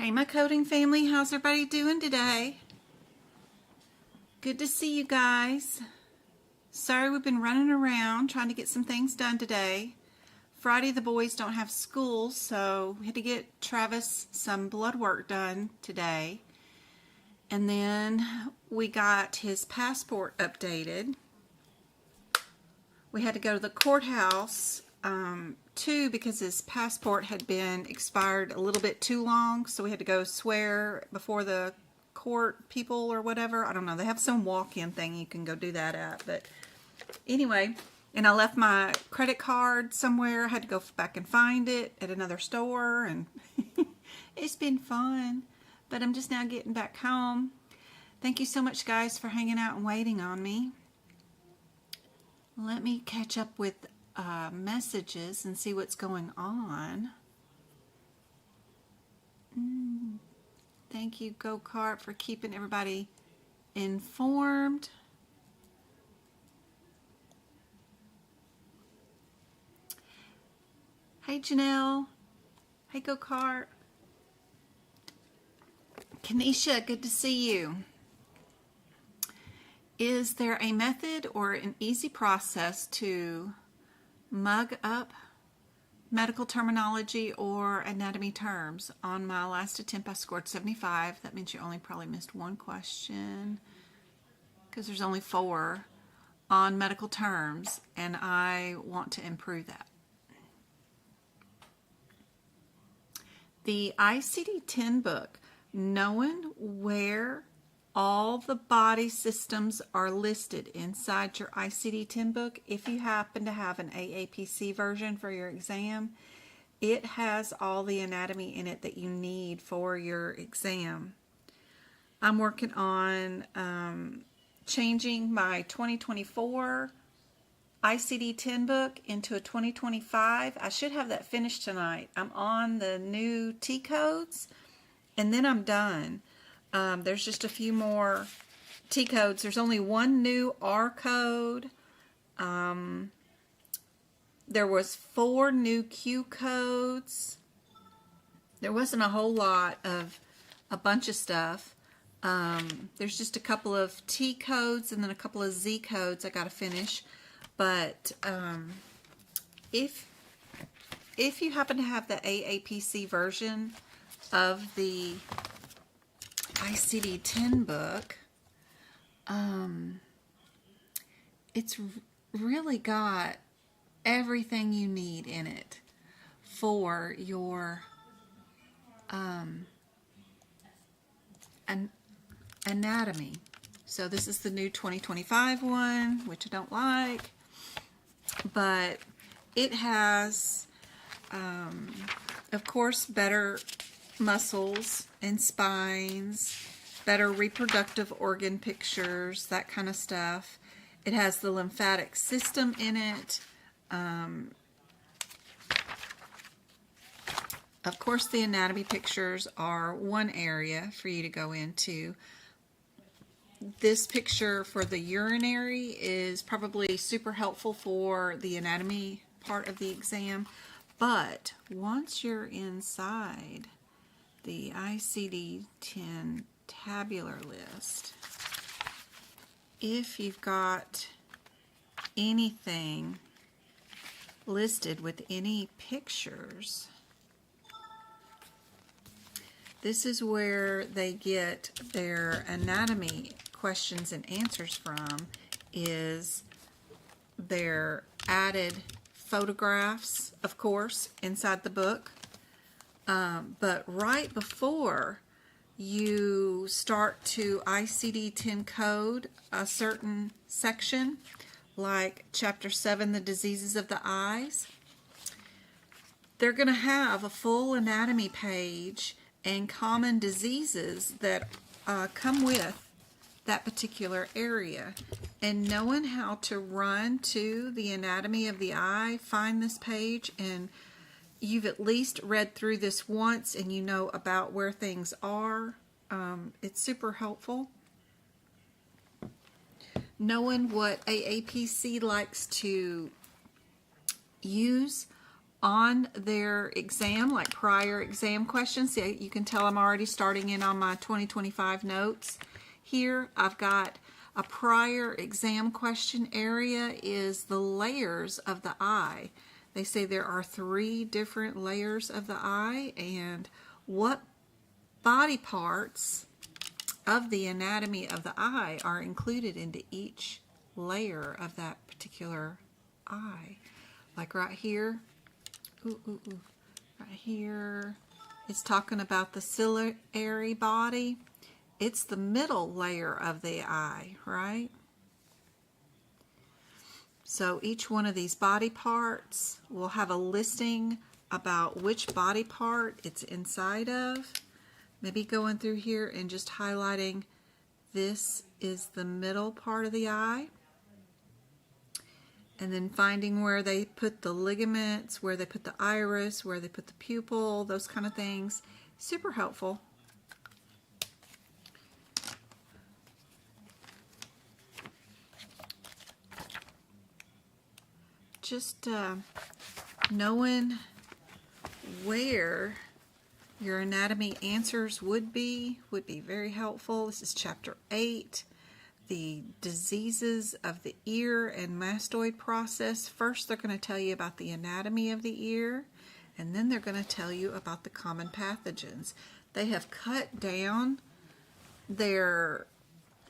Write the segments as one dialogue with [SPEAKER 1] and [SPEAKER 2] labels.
[SPEAKER 1] Hey, my coding family, how's everybody doing today? Good to see you guys. Sorry we've been running around trying to get some things done today. Friday the boys don't have school, so we had to get Travis some blood work done today. And then we got his passport updated. We had to go to the courthouse too because his passport had been expired a little bit too long, so we had to go swear before the court people or whatever. I don't know. They have some walk-in thing you can go do that at. But anyway, and I left my credit card somewhere. I had to go back and find it at another store, and it's been fun. But I'm just now getting back home. Thank you so much, guys, for hanging out and waiting on me. Let me catch up with messages and see what's going on. Thank you, Go-Kart, for keeping everybody informed. Hey, Janelle. Hey, Go-Kart. Kenesha, good to see you. Is there a method or an easy process to mug up medical terminology or anatomy terms? On my last attempt, I scored 75. That means you only probably missed one question because there's only 4 on medical terms, and I want to improve that. The ICD-10 book, knowing where all the body systems are listed inside your ICD-10 book. If you happen to have an AAPC version for your exam, it has all the anatomy in it that you need for your exam. I'm working on changing my 2024 ICD-10 book into a 2025. I should have that finished tonight. I'm on the new T codes, and then I'm done. There's just a few more T codes. There's only one new R code. There was 4 new Q codes. There wasn't a whole lot of a bunch of stuff. There's just a couple of T codes and then a couple of Z codes I got to finish. But if you happen to have the AAPC version of the ICD-10 book, it's really got everything you need in it for your anatomy. So this is the new 2025 one, which I don't like, but it has, of course, better muscles and spines, better reproductive organ pictures, that kind of stuff. It has the lymphatic system in it. Of course, the anatomy pictures are one area for you to go into. This picture for the urinary is probably super helpful for the anatomy part of the exam, but once you're inside the ICD-10 tabular list, if you've got anything listed with any pictures, this is where they get their anatomy questions and answers from, is their added photographs, of course, inside the book. But right before you start to ICD-10 code a certain section, like Chapter 7, the diseases of the eyes, they're going to have a full anatomy page and common diseases that come with that particular area. And knowing how to run to the anatomy of the eye, find this page, and you've at least read through this once and you know about where things are. It's super helpful. Knowing what AAPC likes to use on their exam, like prior exam questions. See, you can tell I'm already starting in on my 2025 notes. Here I've got a prior exam question area is the layers of the eye. They say there are 3 different layers of the eye, and what body parts of the anatomy of the eye are included into each layer of that particular eye. Like right here, right here, it's talking about the ciliary body. It's the middle layer of the eye, right? So each one of these body parts will have a listing about which body part it's inside of. Maybe going through here and just highlighting this is the middle part of the eye. And then finding where they put the ligaments, where they put the iris, where they put the pupil, those kind of things. Super helpful. Just knowing where your anatomy answers would be very helpful. This is chapter 8, the diseases of the ear and mastoid process. First, they're going to tell you about the anatomy of the ear, and then they're going to tell you about the common pathogens. They have cut down their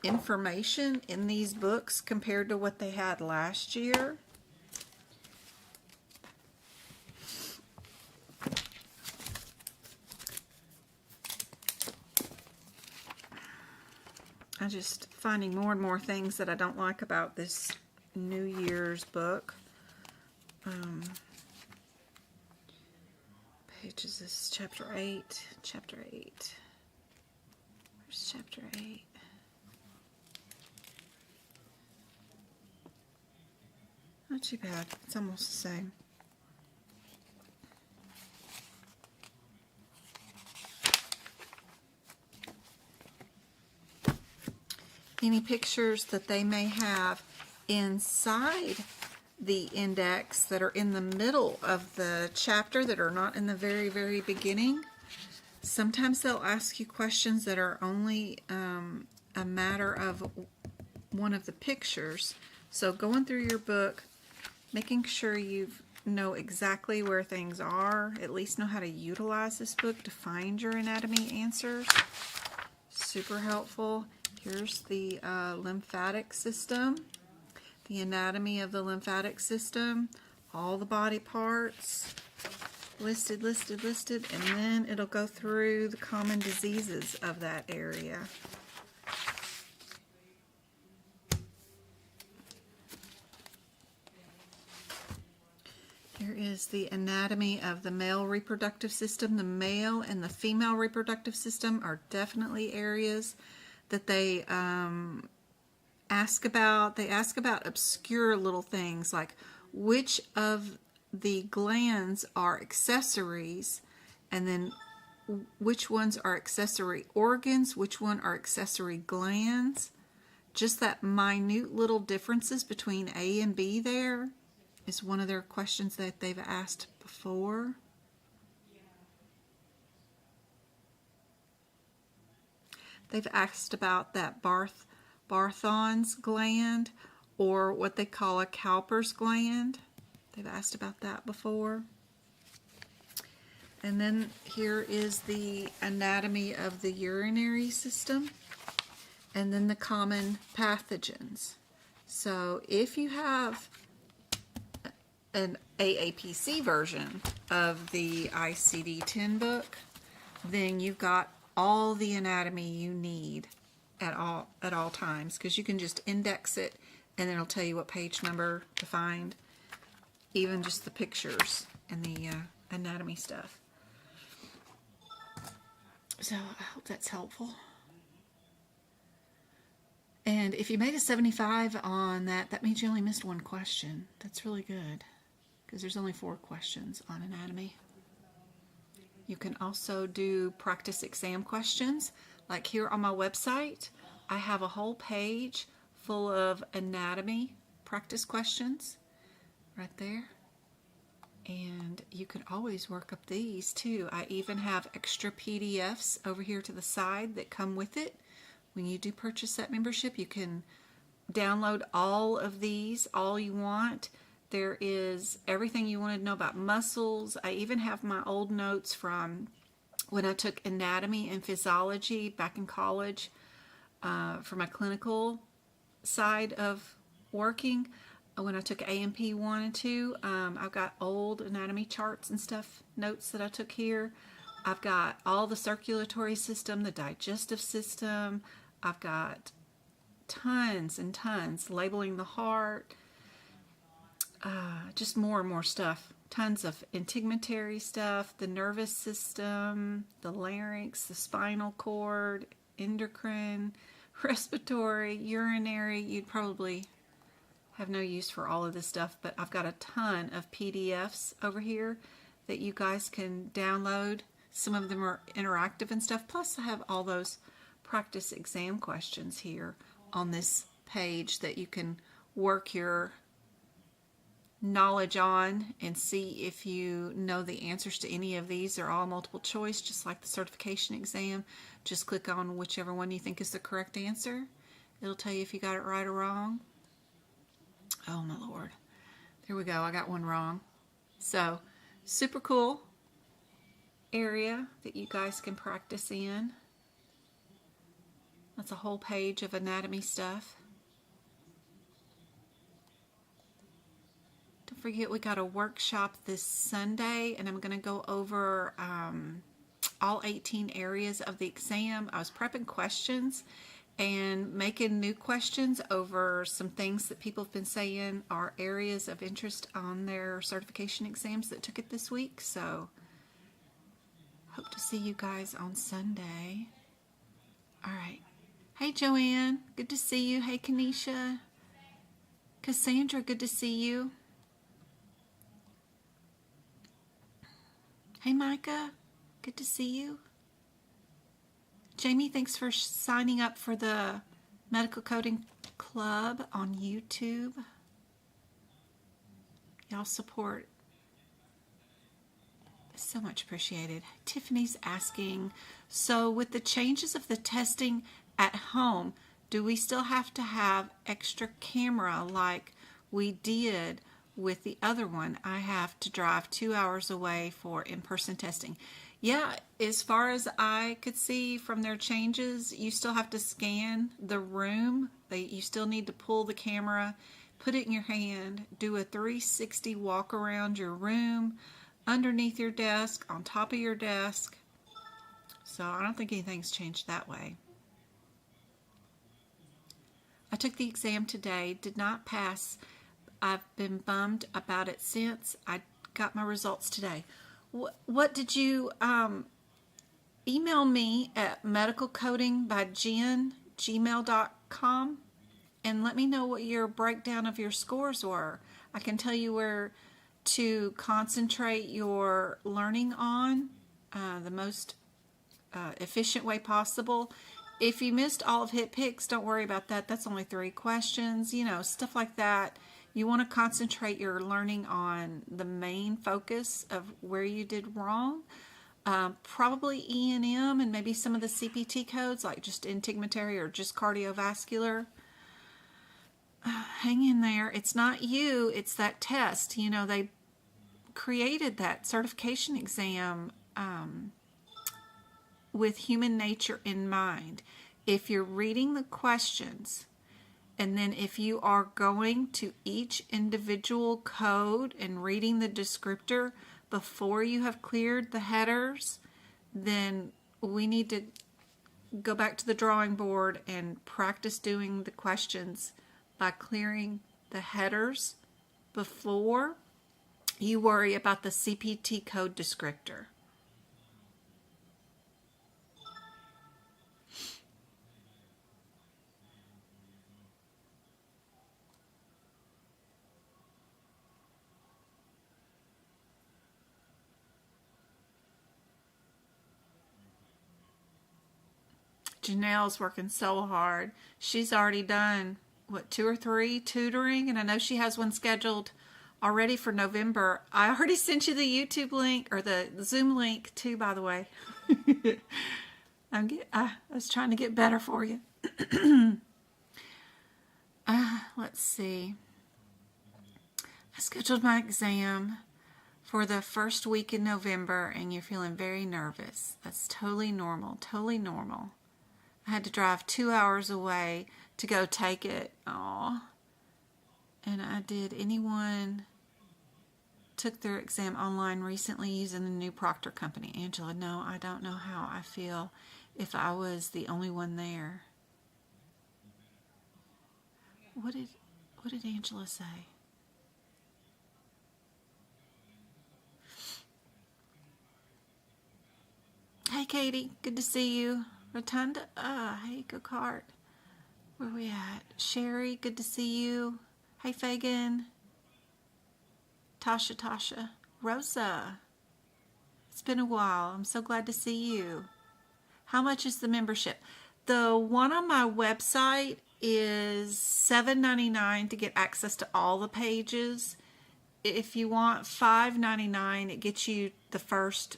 [SPEAKER 1] information in these books compared to what they had last year. I'm just finding more and more things that I don't like about this New Year's book. Page is this? Chapter 8. Chapter 8. Where's chapter 8? Not too bad. It's almost the same. Any pictures that they may have inside the index that are in the middle of the chapter that are not in the very, very beginning. Sometimes they'll ask you questions that are only a matter of one of the pictures. So going through your book, making sure you know exactly where things are, at least know how to utilize this book to find your anatomy answers. Super helpful. Here's the lymphatic system, the anatomy of the lymphatic system, all the body parts, listed, and then it'll go through the common diseases of that area. Here is the anatomy of the male reproductive system. The male and the female reproductive system are definitely areas that they ask about. They ask about obscure little things like which of the glands are accessories, and then which ones are accessory organs, which one are accessory glands. Just that minute little differences between A and B there is one of their questions that they've asked before. They've asked about that Barthol's gland, or what they call a Cowper's gland. They've asked about that before. And then here is the anatomy of the urinary system, and then the common pathogens. So if you have an AAPC version of the ICD-10 book, then you've got all the anatomy you need at all times, because you can just index it and it'll tell you what page number to find, even just the pictures and the anatomy stuff. So I hope that's helpful. And if you made a 75 on that, that means you only missed one question. That's really good, because there's only 4 questions on anatomy. You can also do practice exam questions. Like here on my website, I have a whole page full of anatomy practice questions right there. And you can always work up these too. I even have extra PDFs over here to the side that come with it. When you do purchase that membership, you can download all of these, all you want. There is everything you want to know about muscles. I even have my old notes from when I took anatomy and physiology back in college for my clinical side of working. When I took A&P 1 and 2, I've got old anatomy charts and stuff, notes that I took here. I've got all the circulatory system, the digestive system. I've got tons and tons, labeling the heart, just more and more stuff. Tons of integumentary stuff, the nervous system, the larynx, the spinal cord, endocrine, respiratory, urinary. You'd probably have no use for all of this stuff, but I've got a ton of PDFs over here that you guys can download. Some of them are interactive and stuff. Plus I have all those practice exam questions here on this page that you can work your knowledge on and see if you know the answers to any of these. They're all multiple choice, just like the certification exam. Just click on whichever one you think is the correct answer. It'll tell you if you got it right or wrong. Oh my Lord. There we go. I got one wrong. So, super cool area that you guys can practice in. That's a whole page of anatomy stuff. Don't forget we got a workshop this Sunday, and I'm going to go over all 18 areas of the exam. I was prepping questions and making new questions over some things that people have been saying are areas of interest on their certification exams that took it this week. So, hope to see you guys on Sunday. All right. Hey, Joanne. Good to see you. Hey, Kanisha. Cassandra, good to see you. Hey, Micah. Good to see you. Jamie, thanks for signing up for the Medical Coding Club on YouTube. Y'all support is so much appreciated. Tiffany's asking, so with the changes of the testing at home, do we still have to have extra camera like we did with the other one? I have to drive 2 hours away for in-person testing. Yeah, as far as I could see from their changes, you still have to scan the room. You still need to pull the camera, put it in your hand, do a 360 walk around your room, underneath your desk, on top of your desk. So I don't think anything's changed that way. I took the exam today, did not pass. I've been bummed about it since. I got my results today. What did you email me at medicalcodingbyjen@gmail.com and let me know what your breakdown of your scores were. I can tell you where to concentrate your learning on the most efficient way possible. If you missed all of Hit Picks, don't worry about that. That's only 3 questions, stuff like that. You want to concentrate your learning on the main focus of where you did wrong. Probably E&M and maybe some of the CPT codes, like just integumentary or just cardiovascular. Hang in there. It's not you, it's that test. They created that certification exam with human nature in mind. If you're reading the questions, and then if you are going to each individual code and reading the descriptor before you have cleared the headers, then we need to go back to the drawing board and practice doing the questions by clearing the headers before you worry about the CPT code descriptor. Janelle's working so hard. She's already done, 2 or 3 tutoring, and I know she has one scheduled already for November. I already sent you the YouTube link, or the Zoom link too, by the way. I was trying to get better for you. Let's see. I scheduled my exam for the first week in November, and you're feeling very nervous. That's totally normal, totally normal. I had to drive 2 hours away to go take it. Aw. And I did. Anyone took their exam online recently using the new Proctor company? Angela, no, I don't know how I feel if I was the only one there. What did Angela say? Hey, Katie, good to see you. Rotunda, hey, good card. Where we at? Sherry, good to see you. Hey, Fagan. Tasha. Rosa, it's been a while. I'm so glad to see you. How much is the membership? The one on my website is $7.99 to get access to all the pages. If you want $5.99, it gets you the first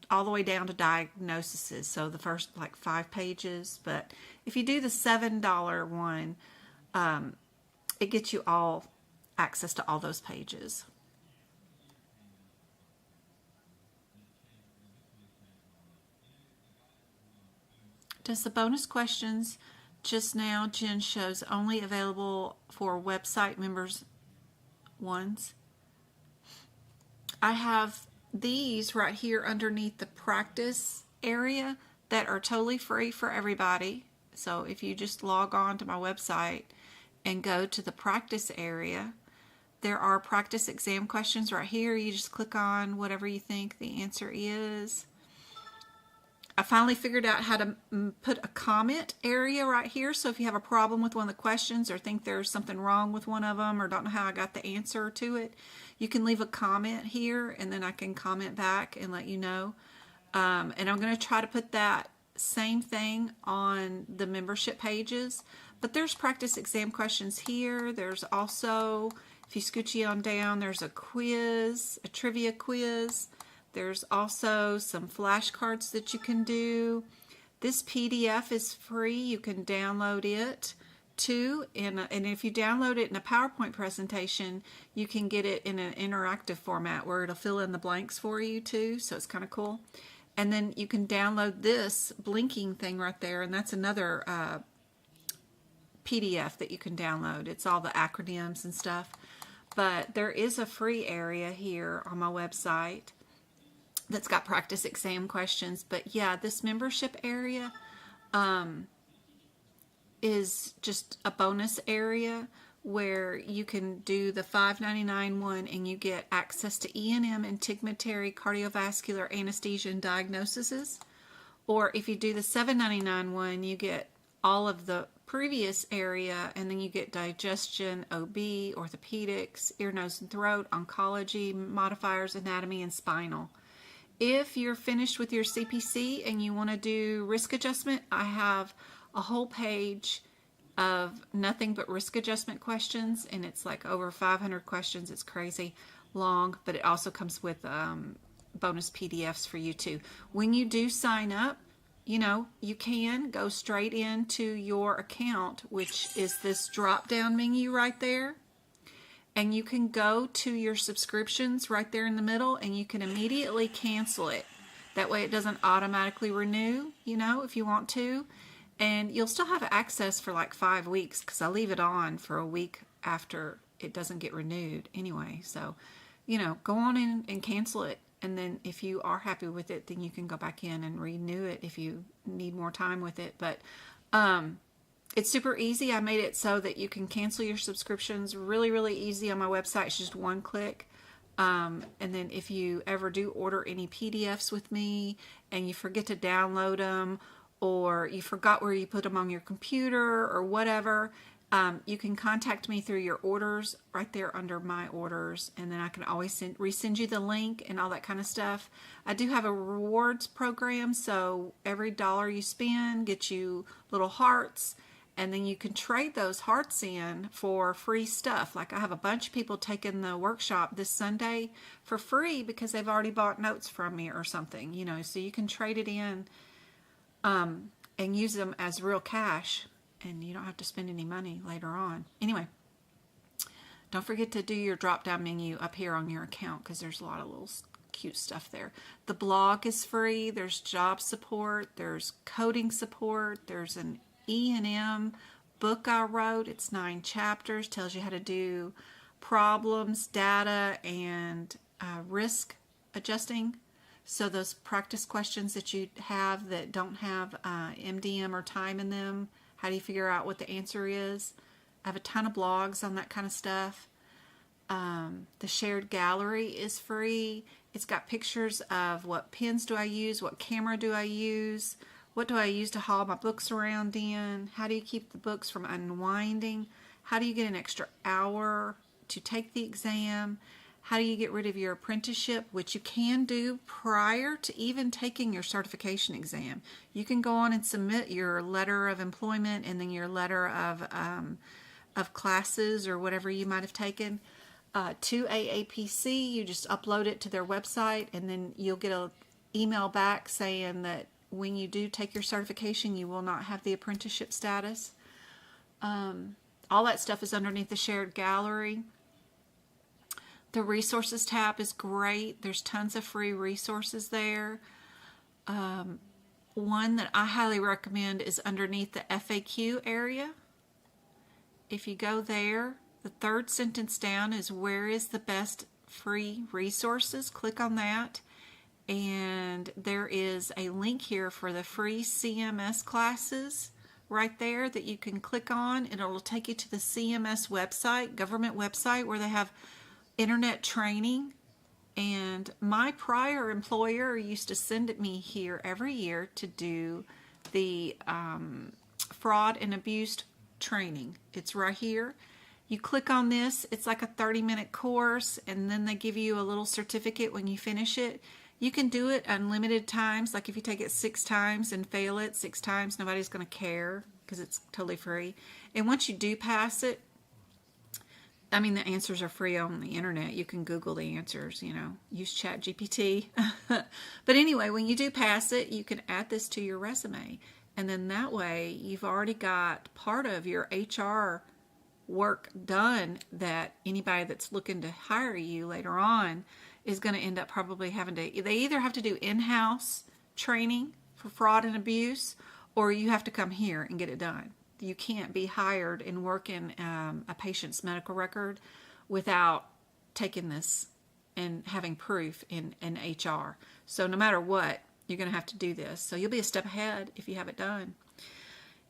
[SPEAKER 1] all the way down to diagnoses, so the first like 5 pages. But if you do the $7 one, it gets you all access to all those pages. Does the bonus questions just now, Jen shows, only available for website members ones? I have these right here underneath the practice area that are totally free for everybody. So if you just log on to my website and go to the practice area, there are practice exam questions right here. You just click on whatever you think the answer is. I finally figured out how to put a comment area right here. So if you have a problem with one of the questions or think there's something wrong with one of them or don't know how I got the answer to it, you can leave a comment here and then I can comment back and let you know. And I'm going to try to put that same thing on the membership pages. But there's practice exam questions here. There's also, if you scooch on down, there's a quiz, a trivia quiz. There's also some flashcards that you can do. This PDF is free. You can download it too. And if you download it in a PowerPoint presentation, you can get it in an interactive format where it'll fill in the blanks for you too. So it's kind of cool. And then you can download this blinking thing right there. And that's another PDF that you can download. It's all the acronyms and stuff. But there is a free area here on my website that's got practice exam questions. But yeah, this membership area is just a bonus area where you can do the $5.99 one and you get access to E&M and integumentary cardiovascular anesthesia and diagnoses. Or if you do the $7.99 one, you get all of the previous area, and then you get digestion, OB, orthopedics, ear, nose, and throat, oncology, modifiers, anatomy, and spinal. If you're finished with your CPC and you want to do risk adjustment, I have a whole page of nothing but risk adjustment questions, and it's like over 500 questions. It's crazy long, but it also comes with bonus PDFs for you too. When you do sign up, you know, you can go straight into your account, which is this drop down menu right there. And you can go to your subscriptions right there in the middle and you can immediately cancel it. That way it doesn't automatically renew, you know, if you want to. And you'll still have access for like 5 weeks because I leave it on for a week after it doesn't get renewed anyway. So, you know, go on in and cancel it. And then if you are happy with it, then you can go back in and renew it if you need more time with it. But it's super easy. I made it so that you can cancel your subscriptions really, really easy on my website. It's just one click. And then if you ever do order any PDFs with me and you forget to download them, or you forgot where you put them on your computer or whatever, you can contact me through your orders right there under my orders, and then I can always resend you the link and all that kind of stuff. I do have a rewards program, so every dollar you spend gets you little hearts, and then you can trade those hearts in for free stuff. Like I have a bunch of people taking the workshop this Sunday for free because they've already bought notes from me or something, you know, so you can trade it in and use them as real cash, and you don't have to spend any money later on. Anyway, don't forget to do your drop down menu up here on your account, because there's a lot of little cute stuff there. The blog is free. There's job support, there's coding support, there's an E&M book I wrote. It's 9 chapters, tells you how to do problems, data, and risk adjusting. So those practice questions that you have that don't have MDM or time in them, how do you figure out what the answer is? I have a ton of blogs on that kind of stuff. The shared gallery is free. It's got pictures of what pens do I use, what camera do I use, what do I use to haul my books around in, how do you keep the books from unwinding, how do you get an extra hour to take the exam, how do you get rid of your apprenticeship, which you can do prior to even taking your certification exam. You can go on and submit your letter of employment and then your letter of classes or whatever you might have taken to AAPC. You just upload it to their website, and then you'll get an email back saying that when you do take your certification, you will not have the apprenticeship status. All that stuff is underneath the shared gallery. The resources tab is great. There's tons of free resources there. One that I highly recommend is underneath the FAQ area. If you go there, the third sentence down is where is the best free resources. Click on that, and there is a link here for the free CMS classes right there that you can click on, and it will take you to the CMS website, government website, where they have internet training. And my prior employer used to send me here every year to do the fraud and abuse training. It's right here. You click on this. It's like a 30-minute course, and then they give you a little certificate when you finish it. You can do it unlimited times. Like if you take it 6 times and fail it 6 times, nobody's going to care because it's totally free. And once you do pass it, I mean, the answers are free on the internet. You can Google the answers, you know, use ChatGPT. But anyway, when you do pass it, you can add this to your resume. And then that way, you've already got part of your HR work done that anybody that's looking to hire you later on is going to end up probably having to, they either have to do in-house training for fraud and abuse, or you have to come here and get it done. You can't be hired and work in a patient's medical record without taking this and having proof in HR. So no matter what, you're going to have to do this. So you'll be a step ahead if you have it done.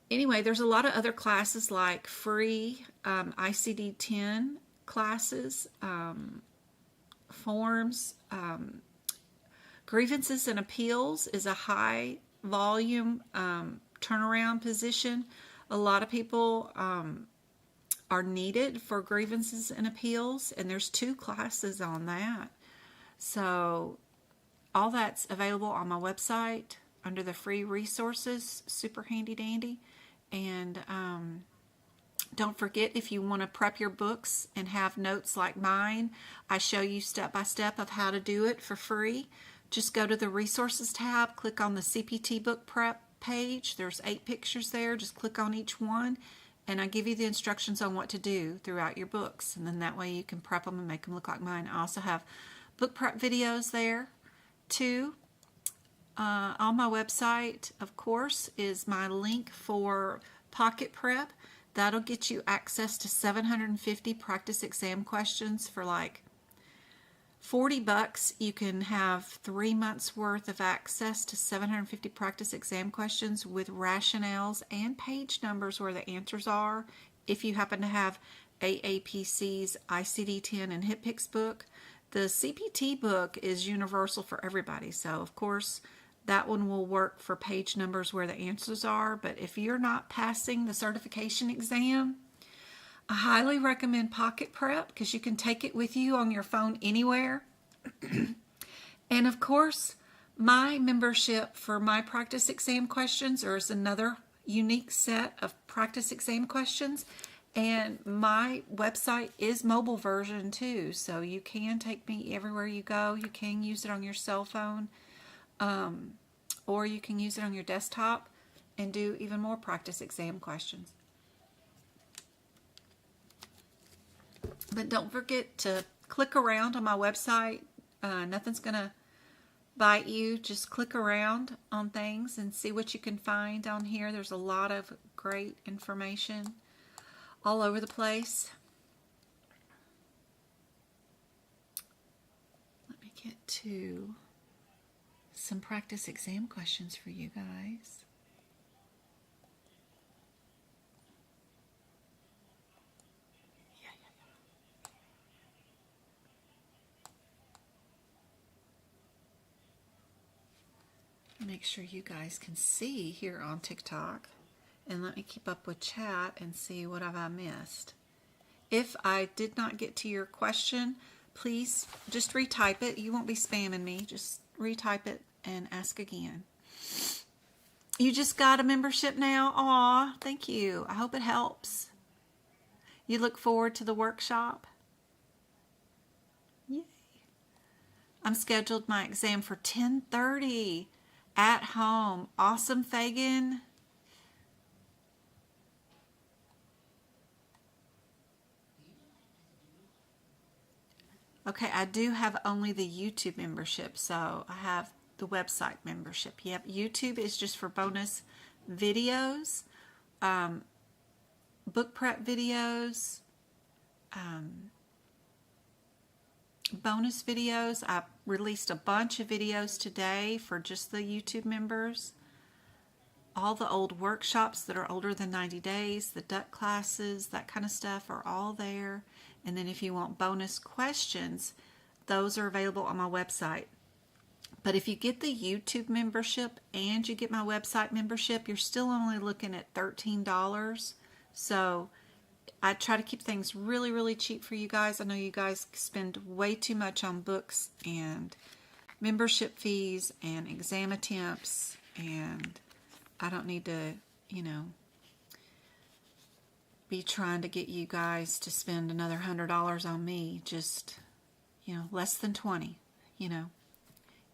[SPEAKER 1] Anyway, there's a lot of other classes like free ICD-10 classes, forms, grievances and appeals is a high volume turnaround position. A lot of people are needed for grievances and appeals, and there's 2 classes on that. So all that's available on my website under the free resources, super handy dandy. And don't forget, if you want to prep your books and have notes like mine, I show you step by step of how to do it for free. Just go to the resources tab, click on the CPT book prep page. There's 8 pictures there. Just click on each one, and I give you the instructions on what to do throughout your books, and then that way you can prep them and make them look like mine. I also have book prep videos there too. On my website, of course, is my link for Pocket Prep. That'll get you access to 750 practice exam questions for like $40. You can have 3 months worth of access to 750 practice exam questions with rationales and page numbers where the answers are. If you happen to have AAPC's ICD-10 and HipPix book, the CPT book is universal for everybody. So of course that one will work for page numbers where the answers are. But if you're not passing the certification exam, I highly recommend Pocket Prep because you can take it with you on your phone anywhere. And of course, my membership for my practice exam questions is another unique set of practice exam questions. And my website is mobile version too, so you can take me everywhere you go. You can use it on your cell phone, or you can use it on your desktop and do even more practice exam questions. But don't forget to click around on my website. Nothing's going to bite you. Just click around on things and see what you can find on here. There's a lot of great information all over the place. Let me get to some practice exam questions for you guys. Make sure you guys can see here on TikTok, and let me keep up with chat and see what have I missed. If I did not get to your question, please just retype it. You won't be spamming me. Just retype it and ask again. You just got a membership now? Aw, thank you. I hope it helps. You look forward to the workshop? Yay. I'm scheduled my exam for 10:30 at home. Awesome, Fagan. Okay, I do have only the YouTube membership, so I have the website membership. Yep, YouTube is just for bonus videos, book prep videos, bonus videos. I released a bunch of videos today for just the YouTube members. All the old workshops that are older than 90 days, the duck classes, that kind of stuff are all there. And then if you want bonus questions, those are available on my website. But if you get the YouTube membership and you get my website membership, you're still only looking at $13. So I try to keep things really, really cheap for you guys. I know you guys spend way too much on books and membership fees and exam attempts, and I don't need to, be trying to get you guys to spend another $100 on me. Just, less than 20,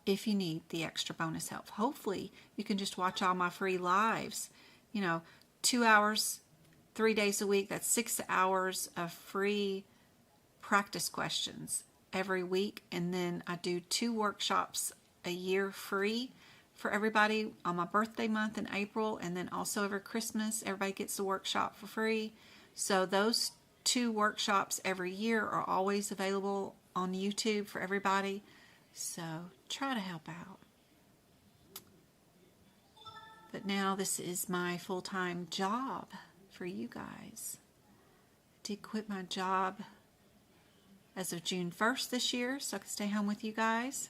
[SPEAKER 1] if you need the extra bonus help. Hopefully you can just watch all my free lives, 2 hours, 3 days a week. That's 6 hours of free practice questions every week. And then I do 2 workshops a year free for everybody on my birthday month in April, and then also over Christmas everybody gets the workshop for free. So those 2 workshops every year are always available on YouTube for everybody. So try to help out. But now this is my full-time job for you guys. I did quit my job as of June 1st this year, so I could stay home with you guys.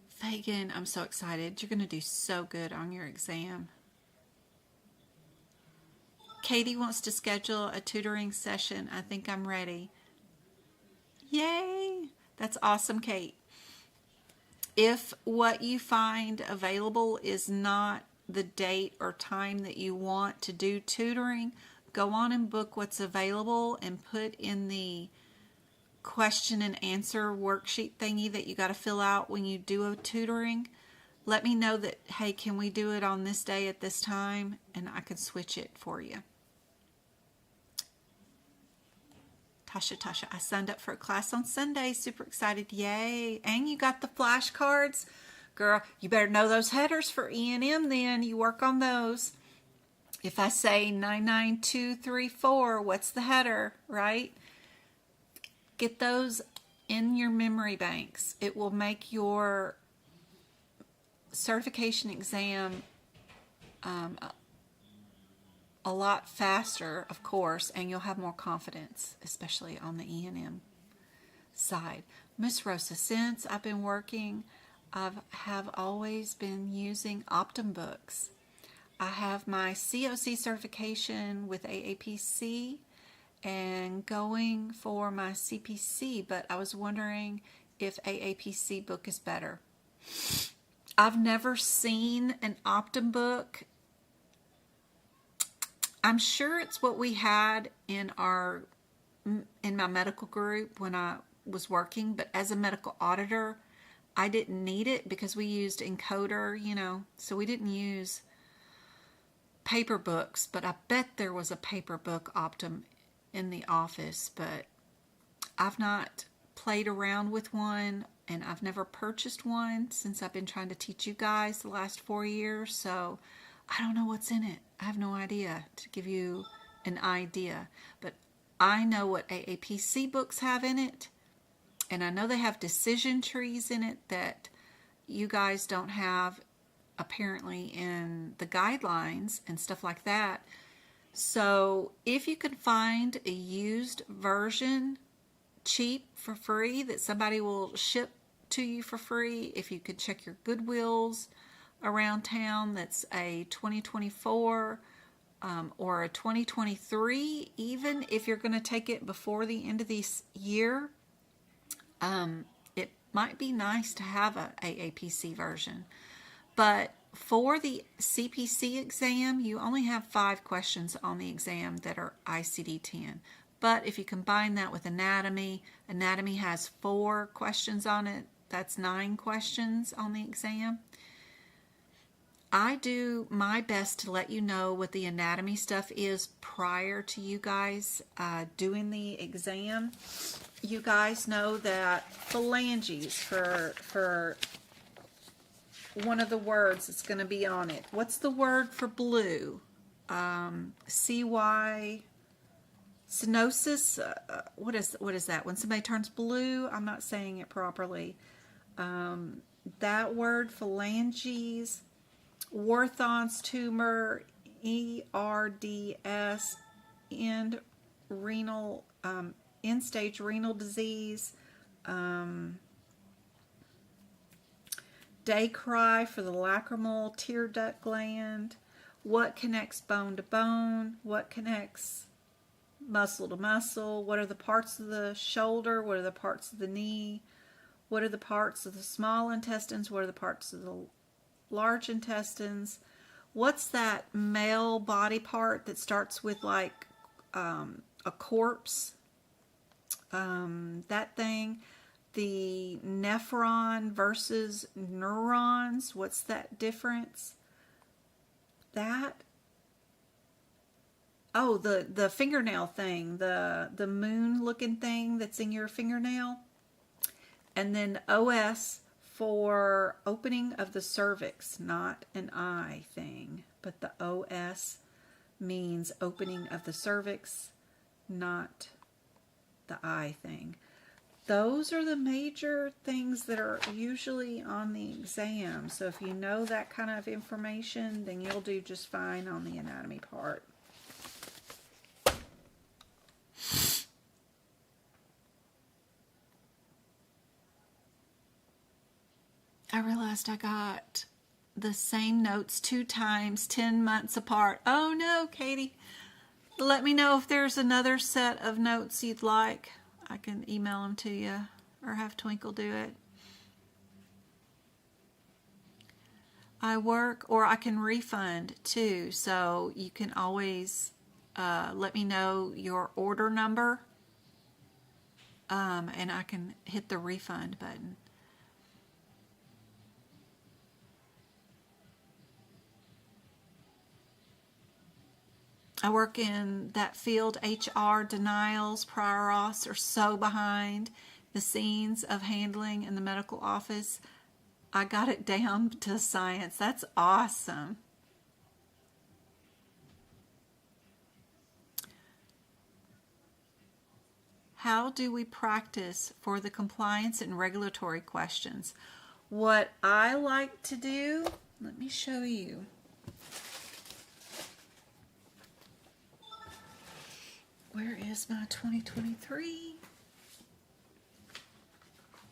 [SPEAKER 1] Fagan, I'm so excited. You're going to do so good on your exam. Katie wants to schedule a tutoring session. I think I'm ready. Yay! That's awesome, Kate. If what you find available is not the date or time that you want to do tutoring, go on and book what's available and put in the question and answer worksheet thingy that you got to fill out when you do a tutoring. Let me know that, hey, can we do it on this day at this time, and I can switch it for you. Tasha, I signed up for a class on Sunday. Super excited. Yay. And you got the flashcards. Girl, you better know those headers for E&M then. You work on those. If I say 99234, what's the header, right? Get those in your memory banks. It will make your certification exam a lot faster, of course, and you'll have more confidence, especially on the E&M side. Miss Rosa, since I've been working, I have always been using Optum books. I have my COC certification with aapc, and going for my CPC, but I was wondering if AAPC book is better. I've never seen an Optum book. I'm sure it's what we had in my medical group when I was working, but as a medical auditor, I didn't need it because we used encoder, so we didn't use paper books, but I bet there was a paper book Optum in the office, but I've not played around with one, and I've never purchased one since I've been trying to teach you guys the last 4 years, so I don't know what's in it. I have no idea to give you an idea, but I know what AAPC books have in it, and I know they have decision trees in it that you guys don't have apparently in the guidelines and stuff like that. So if you can find a used version cheap for free that somebody will ship to you for free, if you could check your Goodwills around town that's a 2024 or a 2023, even if you're going to take it before the end of this year, it might be nice to have a AAPC version. But for the CPC exam, you only have 5 questions on the exam that are ICD-10. But if you combine that with anatomy, anatomy has 4 questions on it. That's 9 questions on the exam. I do my best to let you know what the anatomy stuff is prior to you guys doing the exam. You guys know that phalanges for one of the words that's going to be on it. What's the word for blue? CY stenosis. What is that? When somebody turns blue, I'm not saying it properly. That word, phalanges. Warthan's tumor, ERDS, end-stage renal disease, day cry for the lacrimal tear duct gland, what connects bone to bone, what connects muscle to muscle, what are the parts of the shoulder, what are the parts of the knee, what are the parts of the small intestines, what are the parts of the large intestines, what's that male body part that starts with like a corpse, that thing, the nephron versus neurons, what's that difference? The fingernail thing, the moon looking thing that's in your fingernail, and then OS for opening of the cervix, not an I thing, but the OS means opening of the cervix, not the I thing. Those are the major things that are usually on the exam. So if you know that kind of information, then you'll do just fine on the anatomy part. I realized I got the same notes 2 times, 10 months apart. Oh no, Katie. Let me know if there's another set of notes you'd like. I can email them to you or have Twinkle do it. I work, or I can refund too, so you can always let me know your order number and I can hit the refund button. I work in that field. HR denials, prior auths are so behind the scenes of handling in the medical office. I got it down to science. That's awesome. How do we practice for the compliance and regulatory questions? What I like to do, let me show you. Where is my 2023?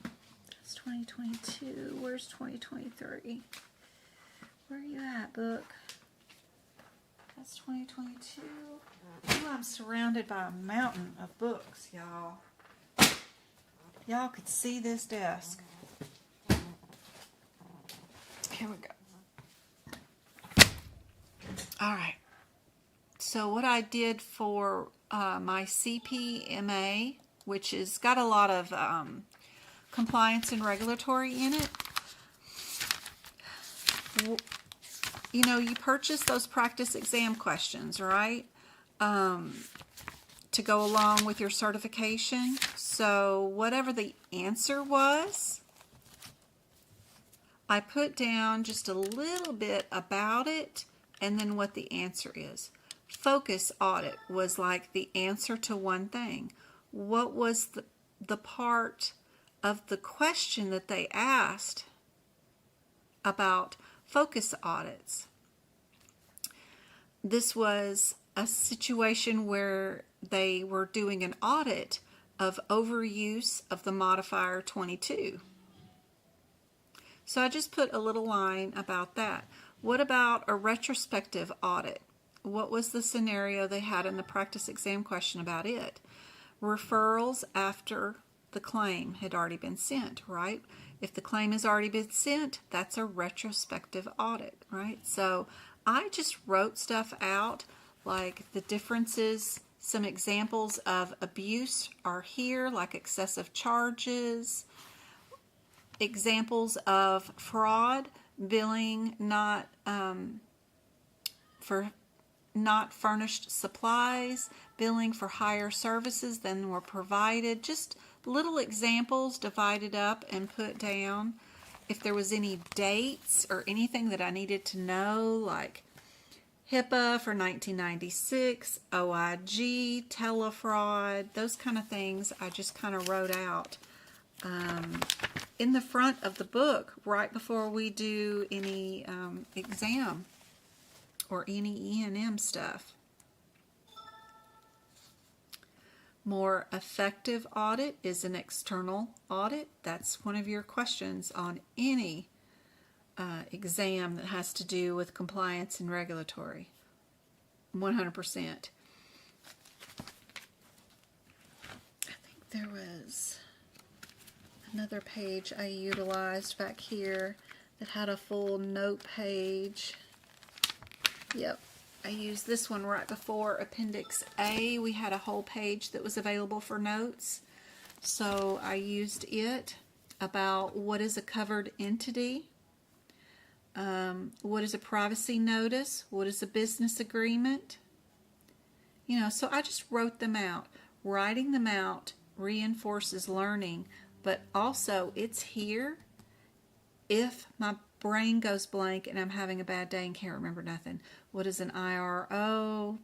[SPEAKER 1] That's 2022. Where's 2023? Where are you at, book? That's 2022. Ooh, I'm surrounded by a mountain of books, y'all. Y'all could see this desk. Here we go. All right. So what I did for my CPMA, which has got a lot of compliance and regulatory in it, you know, you purchase those practice exam questions, right? To go along with your certification. So whatever the answer was, I put down just a little bit about it and then what the answer is. Focus audit was like the answer to one thing. What was the part of the question that they asked about focus audits? This was a situation where they were doing an audit of overuse of the modifier 22. So I just put a little line about that. What about a retrospective audit? What was the scenario they had in the practice exam question about it? Referrals after the claim had already been sent, right? If the claim has already been sent, that's a retrospective audit, right? So I just wrote stuff out, like the differences. Some examples of abuse are here, like excessive charges. Examples of fraud, billing for not furnished supplies, billing for higher services than were provided. Just little examples divided up and put down. If there was any dates or anything that I needed to know, like HIPAA for 1996, OIG, telefraud, those kind of things, I just kind of wrote out in the front of the book right before we do any exam or any E&M stuff. More effective audit is an external audit. That's one of your questions on any exam that has to do with compliance and regulatory. 100%. I think there was another page I utilized back here that had a full note page. Yep, I used this one right before Appendix A. We had a whole page that was available for notes. So I used it about what is a covered entity. What is a privacy notice? What is a business agreement? You know, so I just wrote them out. Writing them out reinforces learning, but also it's here if my brain goes blank and I'm having a bad day and can't remember nothing. What is an IRO?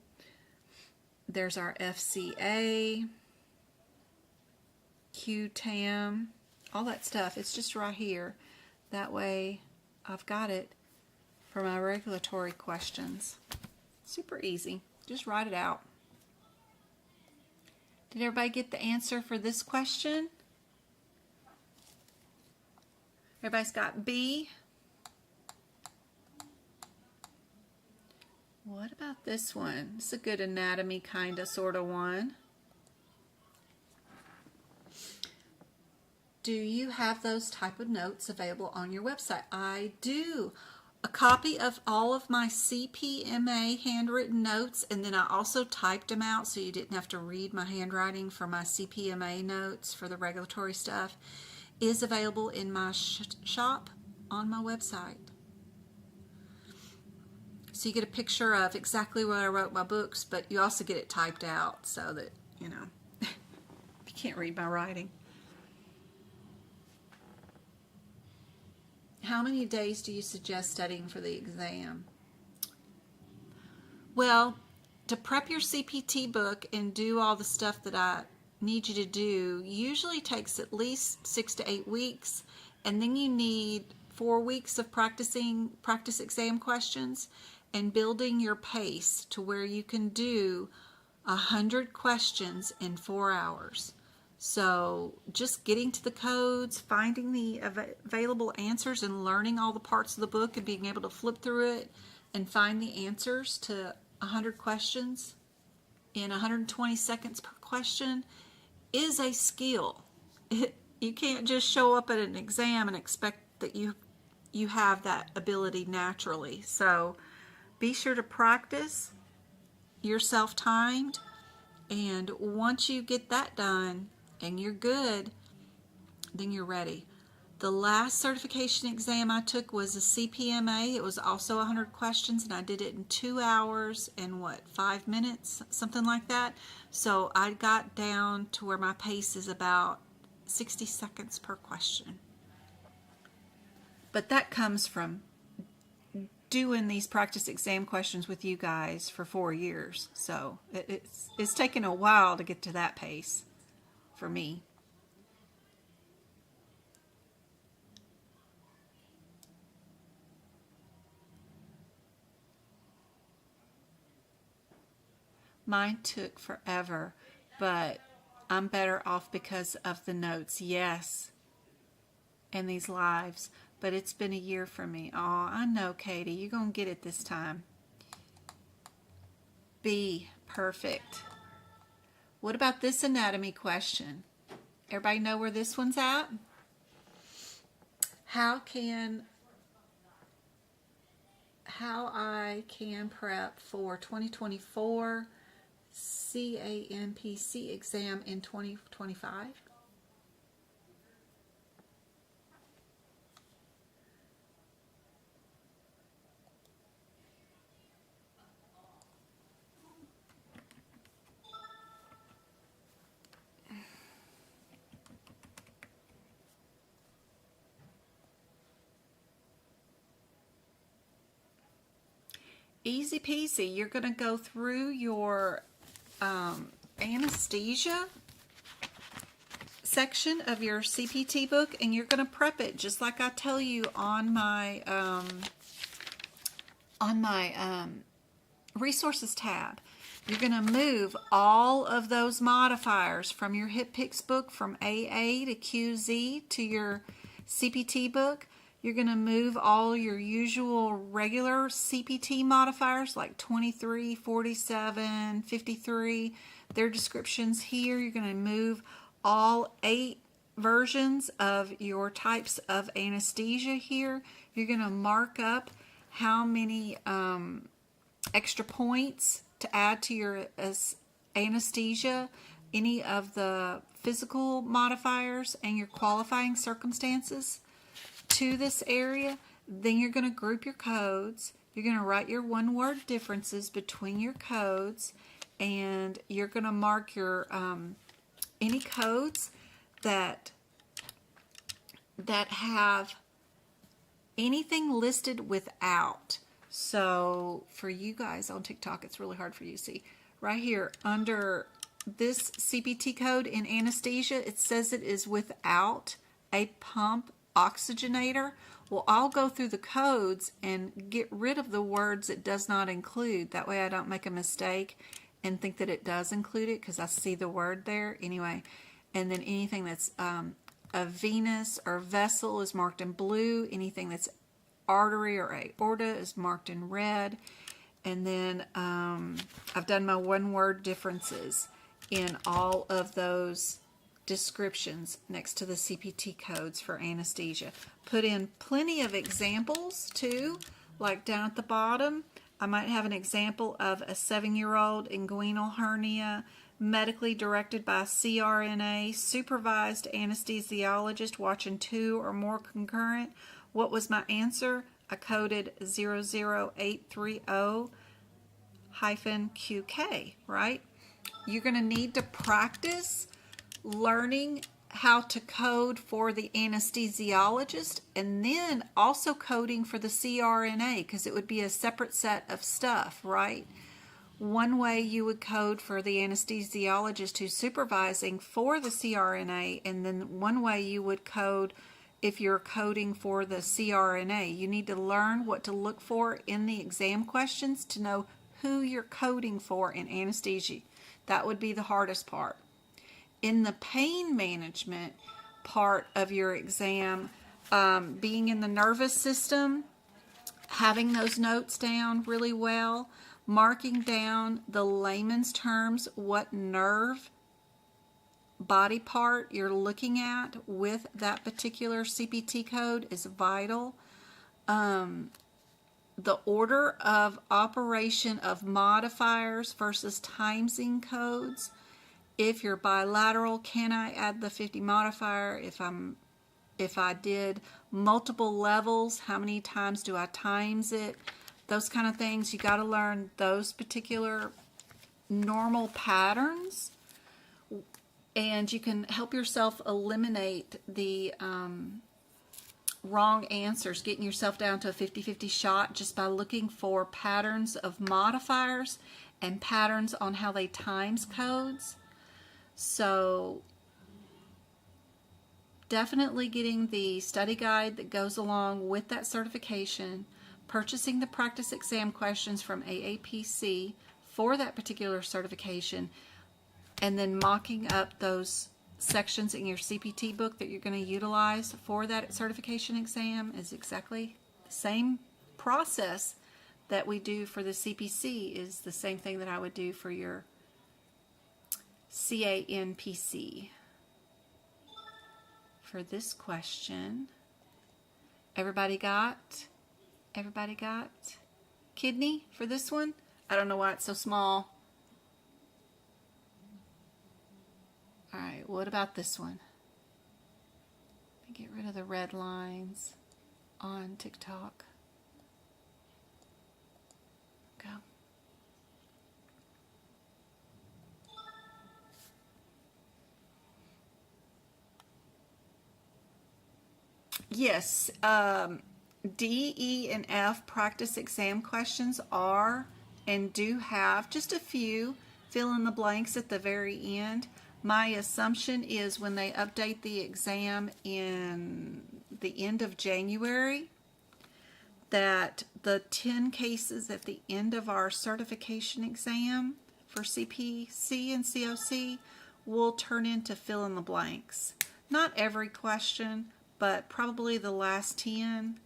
[SPEAKER 1] There's our FCA, QTAM, all that stuff. It's just right here. That way I've got it for my regulatory questions. Super easy. Just write it out. Did everybody get the answer for this question? Everybody's got B. What about this one? It's a good anatomy kind of sort of one. Do you have those type of notes available on your website? I do. A copy of all of my CPMA handwritten notes, and then I also typed them out so you didn't have to read my handwriting for my CPMA notes for the regulatory stuff, is available in my shop on my website. So you get a picture of exactly what I wrote my books, but you also get it typed out so that, you know, you can't read my writing. How many days do you suggest studying for the exam? Well, to prep your CPT book and do all the stuff that I need you to do usually takes at least 6 to 8 weeks, and then you need 4 weeks of practice exam questions and building your pace to where you can do 100 questions in 4 hours. So just getting to the codes, finding the available answers, and learning all the parts of the book and being able to flip through it and find the answers to 100 questions in 120 seconds per question is a skill. You can't just show up at an exam and expect that you have that ability naturally. So be sure to practice yourself timed, and once you get that done and you're good, then you're ready. The last certification exam I took was a CPMA. It was also 100 questions, and I did it in 2 hours and 5 minutes, something like that. So I got down to where my pace is about 60 seconds per question. But that comes from doing these practice exam questions with you guys for 4 years. So it's taken a while to get to that pace for me. Mine took forever, but I'm better off because of the notes, yes, and these lives. But it's been a year for me. Oh, I know, Katie, you're going to get it this time. B, perfect. What about this anatomy question? Everybody know where this one's at? How I can prep for 2024 CAMPC exam in 2025? Easy peasy. You're going to go through your anesthesia section of your CPT book, and you're going to prep it just like I tell you on my resources tab. You're going to move all of those modifiers from your HipPix book from AA to QZ to your CPT book. You're going to move all your usual regular CPT modifiers like 23, 47, 53, their descriptions here. You're going to move all 8 versions of your types of anesthesia here. You're going to mark up how many extra points to add to your anesthesia, any of the physical modifiers, and your qualifying circumstances to this area. Then you're going to group your codes. You're going to write your one-word differences between your codes, and you're going to mark your any codes that have anything listed without. So for you guys on TikTok, it's really hard for you to see. Right here under this CPT code in anesthesia, it says it is without a pump oxygenator. Well, I'll go through the codes and get rid of the words it does not include. That way I don't make a mistake and think that it does include it because I see the word there anyway. And then anything that's a venous or vessel is marked in blue. Anything that's artery or aorta is marked in red. And then I've done my one-word differences in all of those descriptions next to the CPT codes for anesthesia. Put in plenty of examples too, like down at the bottom. I might have an example of a 7-year-old inguinal hernia, medically directed by CRNA, supervised anesthesiologist watching 2 or more concurrent. What was my answer? I coded 00830-QK, right? You're going to need to practice learning how to code for the anesthesiologist and then also coding for the CRNA, because it would be a separate set of stuff, right? One way you would code for the anesthesiologist who's supervising for the CRNA, and then one way you would code if you're coding for the CRNA. You need to learn what to look for in the exam questions to know who you're coding for in anesthesia. That would be the hardest part. In the pain management part of your exam, being in the nervous system, having those notes down really well, marking down the layman's terms, what nerve body part you're looking at with that particular CPT code is vital. The order of operation of modifiers versus timesing codes. If you're bilateral, can I add the 50 modifier? If I did multiple levels, how many times do I times it? Those kind of things. You got to learn those particular normal patterns, and you can help yourself eliminate the wrong answers, getting yourself down to a 50-50 shot just by looking for patterns of modifiers and patterns on how they times codes. So definitely getting the study guide that goes along with that certification, purchasing the practice exam questions from AAPC for that particular certification, and then mocking up those sections in your CPT book that you're going to utilize for that certification exam is exactly the same process that we do for the CPC, is the same thing that I would do for your CANPC. For this question, everybody got kidney for this one? I don't know why it's so small. All right, what about this one? Let me get rid of the red lines on TikTok. Go. Yes, D, E, and F practice exam questions are and do have just a few fill in the blanks at the very end. My assumption is when they update the exam in the end of January, that the 10 cases at the end of our certification exam for CPC and COC will turn into fill in the blanks. Not every question, but probably the last 10.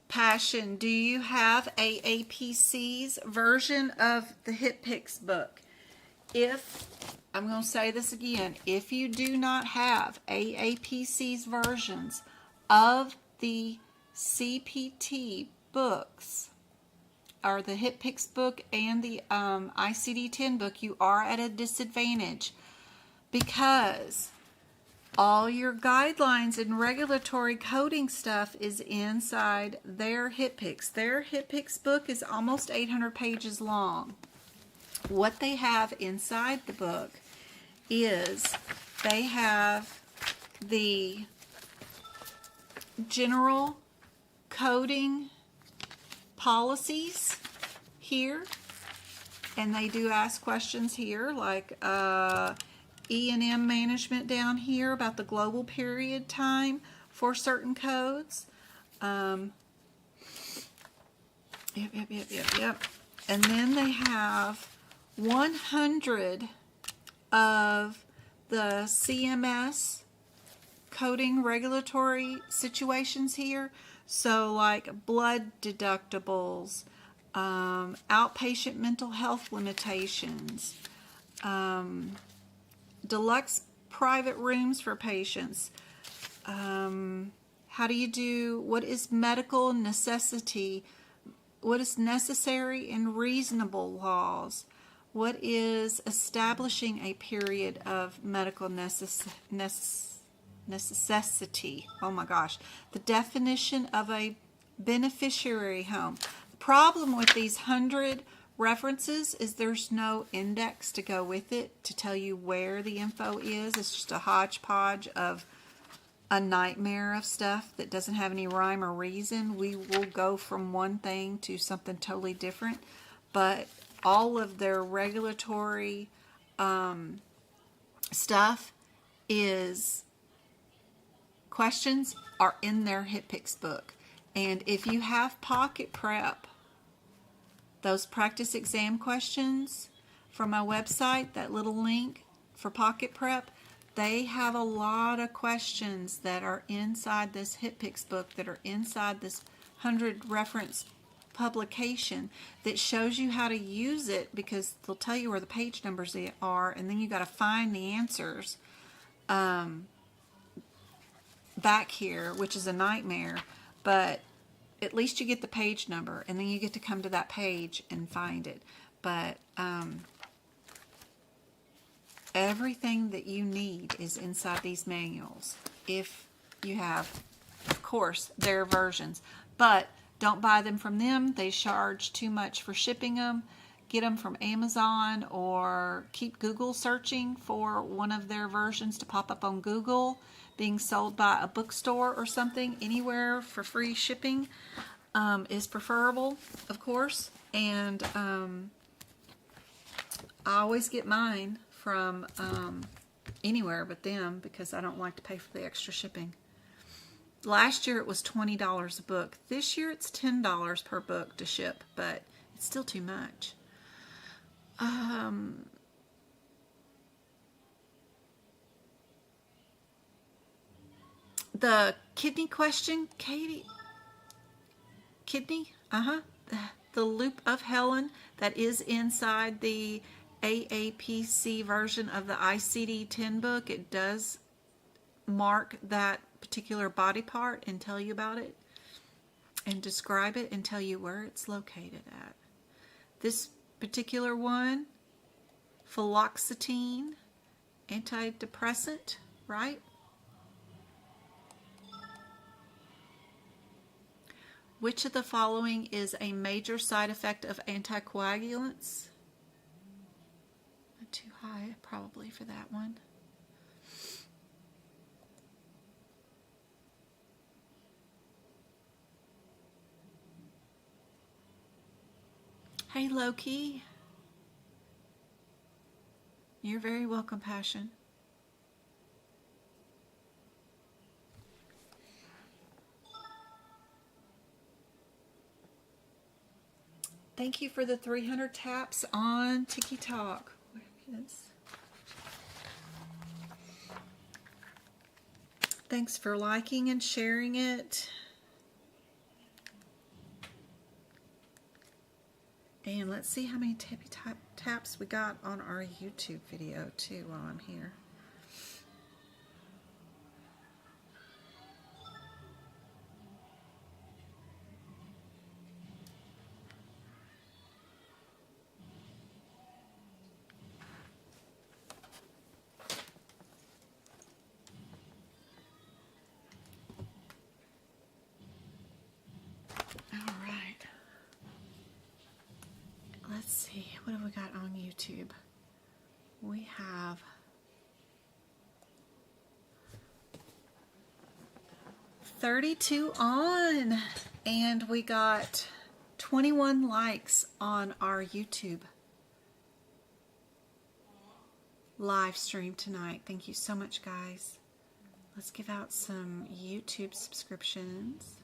[SPEAKER 1] Passion, do you have AAPC's version of the HitPix book? I'm going to say this again, if you do not have AAPC's versions of the CPT books, or the HitPix book and the ICD-10 book, you are at a disadvantage, because all your guidelines and regulatory coding stuff is inside their HitPix. Their HitPix book is almost 800 pages long. What they have inside the book is they have the general coding policies here, and they do ask questions here like E&M management down here about the global period time for certain codes. Yep. And then they have 100 of the CMS coding regulatory situations here. So like blood deductibles, outpatient mental health limitations, deluxe private rooms for patients. How do you do, what is medical necessity? What is necessary and reasonable laws? What is establishing a period of medical necessity? Oh my gosh. The definition of a beneficiary home. The problem with these 100 references is there's no index to go with it to tell you where the info is. It's just a hodgepodge of a nightmare of stuff that doesn't have any rhyme or reason. We will go from one thing to something totally different, but all of their regulatory stuff is questions are in their HitPix book. And if you have Pocket Prep, those practice exam questions from my website, that little link for Pocket Prep, they have a lot of questions that are inside this HitPix book, that are inside this 100 reference publication, that shows you how to use it, because they'll tell you where the page numbers are, and then you got to find the answers back here, which is a nightmare. But at least you get the page number, and then you get to come to that page and find it. But everything that you need is inside these manuals, if you have, of course, their versions. But don't buy them from them. They charge too much for shipping them. Get them from Amazon, or keep Google searching for one of their versions to pop up on Google being sold by a bookstore or something. Anywhere for free shipping is preferable, of course. And I always get mine from anywhere but them, because I don't like to pay for the extra shipping. Last year it was $20 a book. This year it's $10 per book to ship, but it's still too much. The kidney question, Katie. Kidney? The Loop of Helen, that is inside the AAPC version of the ICD-10 book. It does mark that particular body part and tell you about it and describe it and tell you where it's located at. This particular one, fluoxetine, antidepressant, right? Which of the following is a major side effect of anticoagulants? Not too high, probably, for that one. Hey, Loki. You're very welcome, Passion. Thank you for the 300 taps on TikTok. Thanks for liking and sharing it. And let's see how many taps we got on our YouTube video too while I'm here. Let's see, what have we got on YouTube? We have 32 on, and we got 21 likes on our YouTube live stream tonight. Thank you so much, guys. Let's give out some YouTube subscriptions.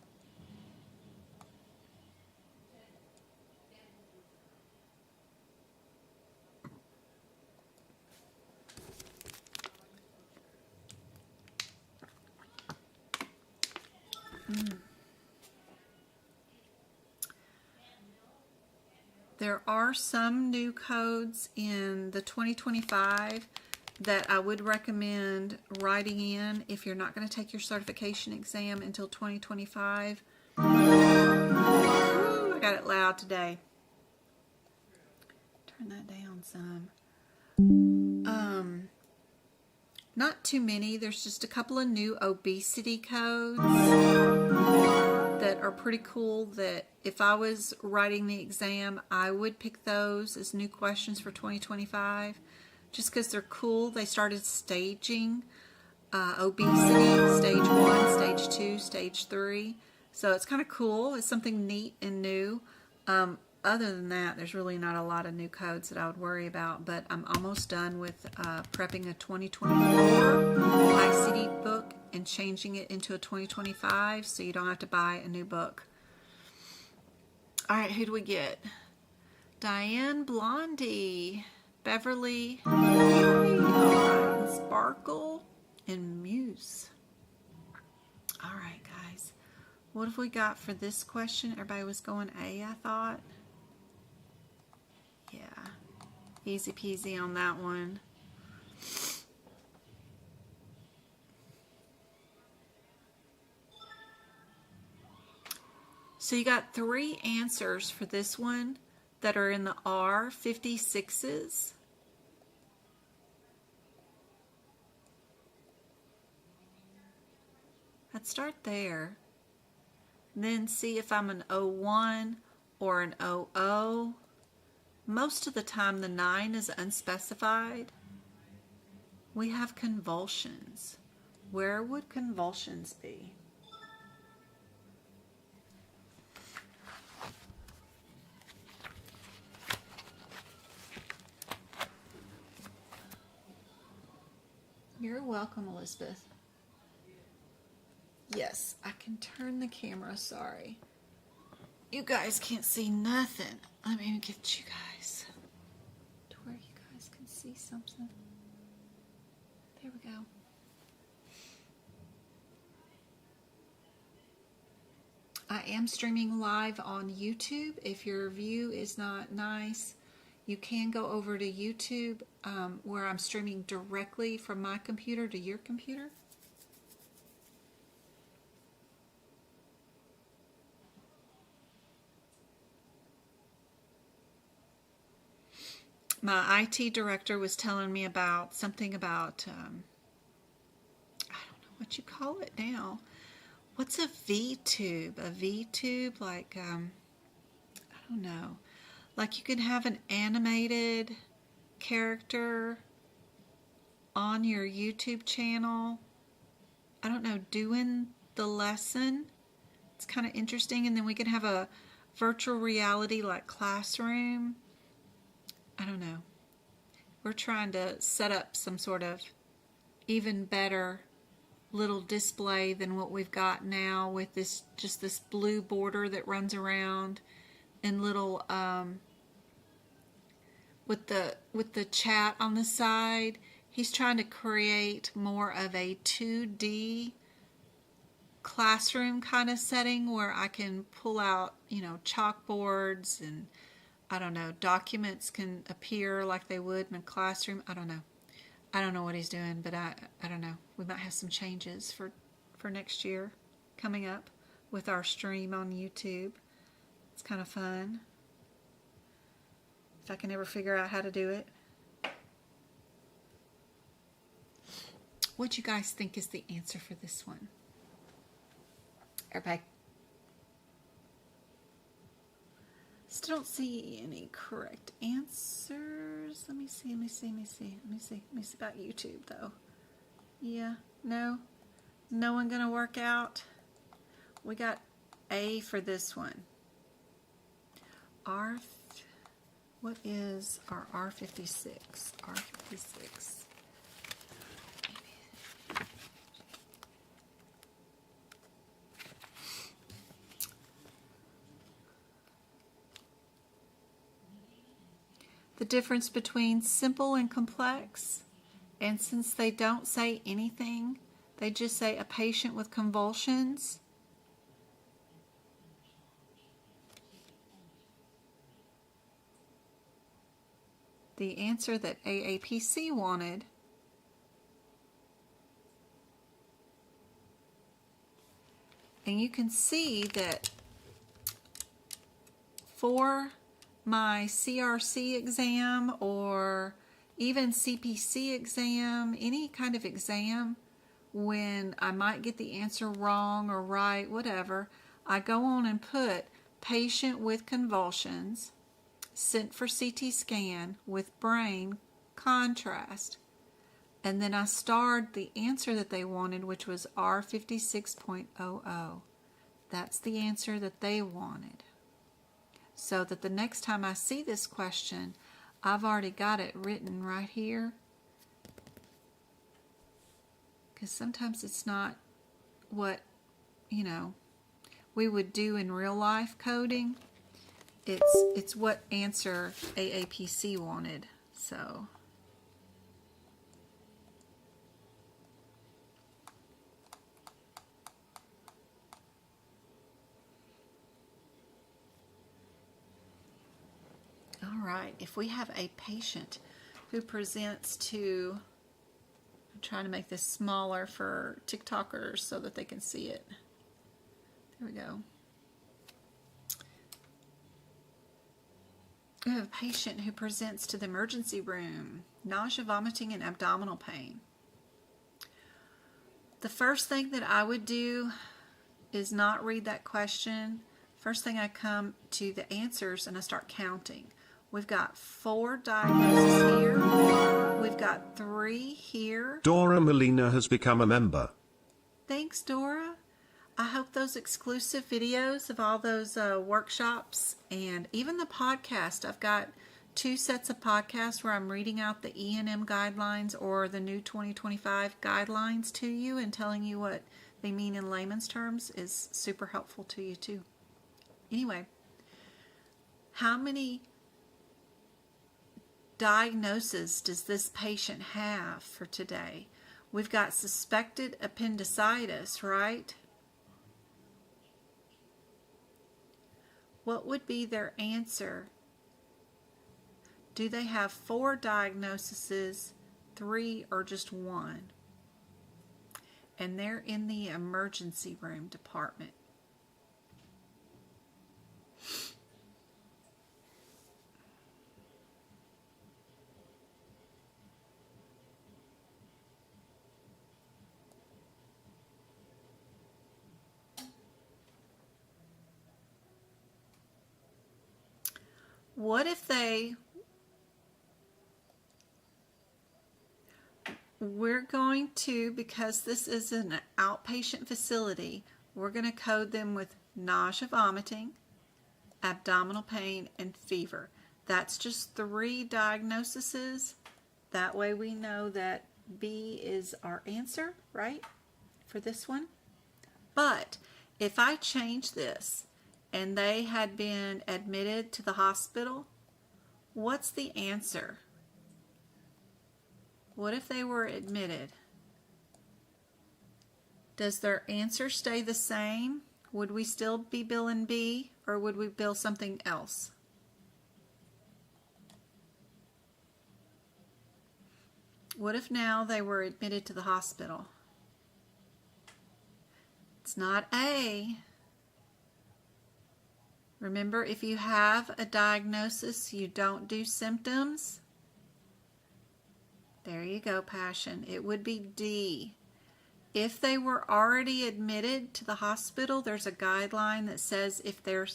[SPEAKER 1] There are some new codes in the 2025 that I would recommend writing in if you're not going to take your certification exam until 2025. Ooh, I got it loud today. Turn that down some. Not too many. There's just a couple of new obesity codes that are pretty cool, that if I was writing the exam, I would pick those as new questions for 2025 just because they're cool. They started staging obesity, stage 1, stage 2, stage 3. So it's kind of cool. It's something neat and new. Other than that, there's really not a lot of new codes that I would worry about, but I'm almost done with prepping a 2024 ICD book and changing it into a 2025 so you don't have to buy a new book. All right, who do we get? Diane Blondie, Beverly. All right, and Sparkle and Muse. All right, guys. What have we got for this question? Everybody was going A, I thought. Yeah. Easy peasy on that one. So you got 3 answers for this one that are in the R56s. I'd start there. Then see if I'm an O1 or an OO. Most of the time the 9 is unspecified. We have convulsions. Where would convulsions be? You're welcome, Elizabeth. Yes, I can turn the camera, sorry. You guys can't see nothing. Let me get you guys to where you guys can see something. There we go. I am streaming live on YouTube. If your view is not nice, you can go over to YouTube where I'm streaming directly from my computer to your computer. My IT director was telling me about something about, I don't know what you call it now. What's a V-tube? A V-tube, like, I don't know. Like you can have an animated character on your YouTube channel, I don't know, doing the lesson. It's kind of interesting. And then we can have a virtual reality like classroom. I don't know. We're trying to set up some sort of even better little display than what we've got now with this, just this blue border that runs around and little with the chat on the side. He's trying to create more of a 2D classroom kind of setting where I can pull out, you know, chalkboards and I don't know, documents can appear like they would in a classroom. I don't know. I don't know what he's doing, but I don't know. We might have some changes for next year coming up with our stream on YouTube. It's kind of fun. If I can ever figure out how to do it. What do you guys think is the answer for this one? Everybody. Still don't see any correct answers. Let me see about YouTube though. Yeah, no one gonna work out. We got A for this one. What is our R56? R56. The difference between simple and complex, and since they don't say anything, they just say a patient with convulsions. The answer that AAPC wanted and you can see that for my CRC exam or even CPC exam, any kind of exam, when I might get the answer wrong or right, whatever, I go on and put patient with convulsions, sent for CT scan with brain contrast. And then I starred the answer that they wanted, which was R56.00. That's the answer that they wanted. So that the next time I see this question, I've already got it written right here. Because sometimes it's not what, you know, we would do in real life coding. It's what answer AAPC wanted. So right, if we have a patient who presents to, I'm trying to make this smaller for TikTokers so that they can see it. There we go. We have a patient who presents to the emergency room, nausea, vomiting, and abdominal pain. The first thing that I would do is not read that question. First thing, I come to the answers and I start counting. We've got 4 diagnoses here. We've got 3 here.
[SPEAKER 2] Dora Molina has become a member.
[SPEAKER 1] Thanks, Dora. I hope those exclusive videos of all those workshops and even the podcast. I've got 2 sets of podcasts where I'm reading out the E&M guidelines or the new 2025 guidelines to you and telling you what they mean in layman's terms is super helpful to you too. Anyway, how many diagnoses does this patient have for today? We've got suspected appendicitis, right? What would be their answer? Do they have 4 diagnoses, 3, or just 1? And they're in the emergency room department. What if we're going to, because this is an outpatient facility, we're going to code them with nausea, vomiting, abdominal pain, and fever. That's just 3 diagnoses. That way we know that B is our answer, right, for this one. But if I change this and they had been admitted to the hospital, what's the answer? What if they were admitted? Does their answer stay the same? Would we still be billing B, or would we bill something else? What if now they were admitted to the hospital? It's not A. Remember, if you have a diagnosis, you don't do symptoms. There you go, Passion. It would be D. If they were already admitted to the hospital, there's a guideline that says if they're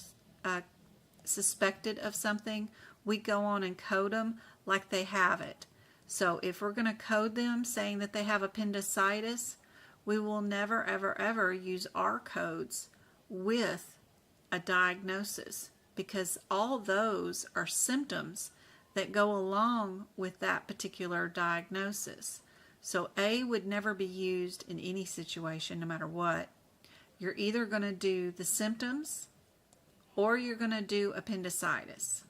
[SPEAKER 1] suspected of something, we go on and code them like they have it. So if we're going to code them saying that they have appendicitis, we will never, ever, ever use our codes with a diagnosis, because all those are symptoms that go along with that particular diagnosis. So A would never be used in any situation, no matter what. You're either going to do the symptoms or you're going to do appendicitis.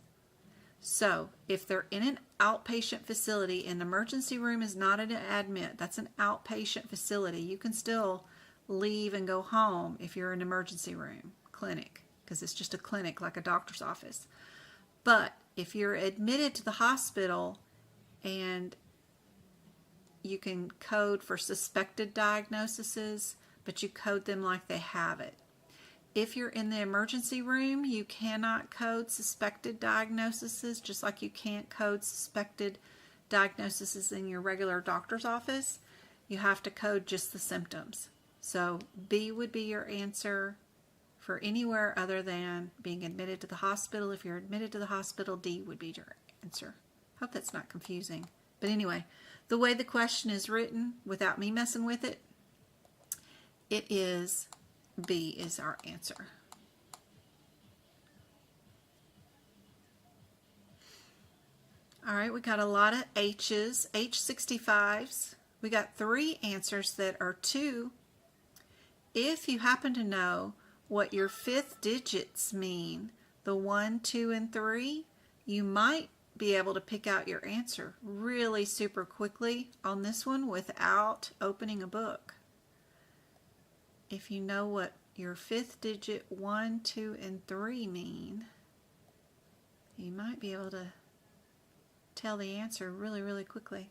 [SPEAKER 1] So if they're in an outpatient facility, an emergency room is not an admit, that's an outpatient facility. You can still leave and go home if you're in an emergency room, clinic, because it's just a clinic like a doctor's office. But if you're admitted to the hospital and you can code for suspected diagnoses, but you code them like they have it. If you're in the emergency room, you cannot code suspected diagnoses, just like you can't code suspected diagnoses in your regular doctor's office. You have to code just the symptoms. So B would be your answer for anywhere other than being admitted to the hospital. If you're admitted to the hospital, D would be your answer. Hope that's not confusing. But anyway, the way the question is written, without me messing with it, it is B is our answer. All right, we got a lot of H's, H65s. We got 3 answers that are 2. If you happen to know what your 5th digits mean, the 1, 2, and 3, you might be able to pick out your answer really super quickly on this one without opening a book. If you know what your 5th digit 1, 2, and 3 mean, you might be able to tell the answer really, really quickly.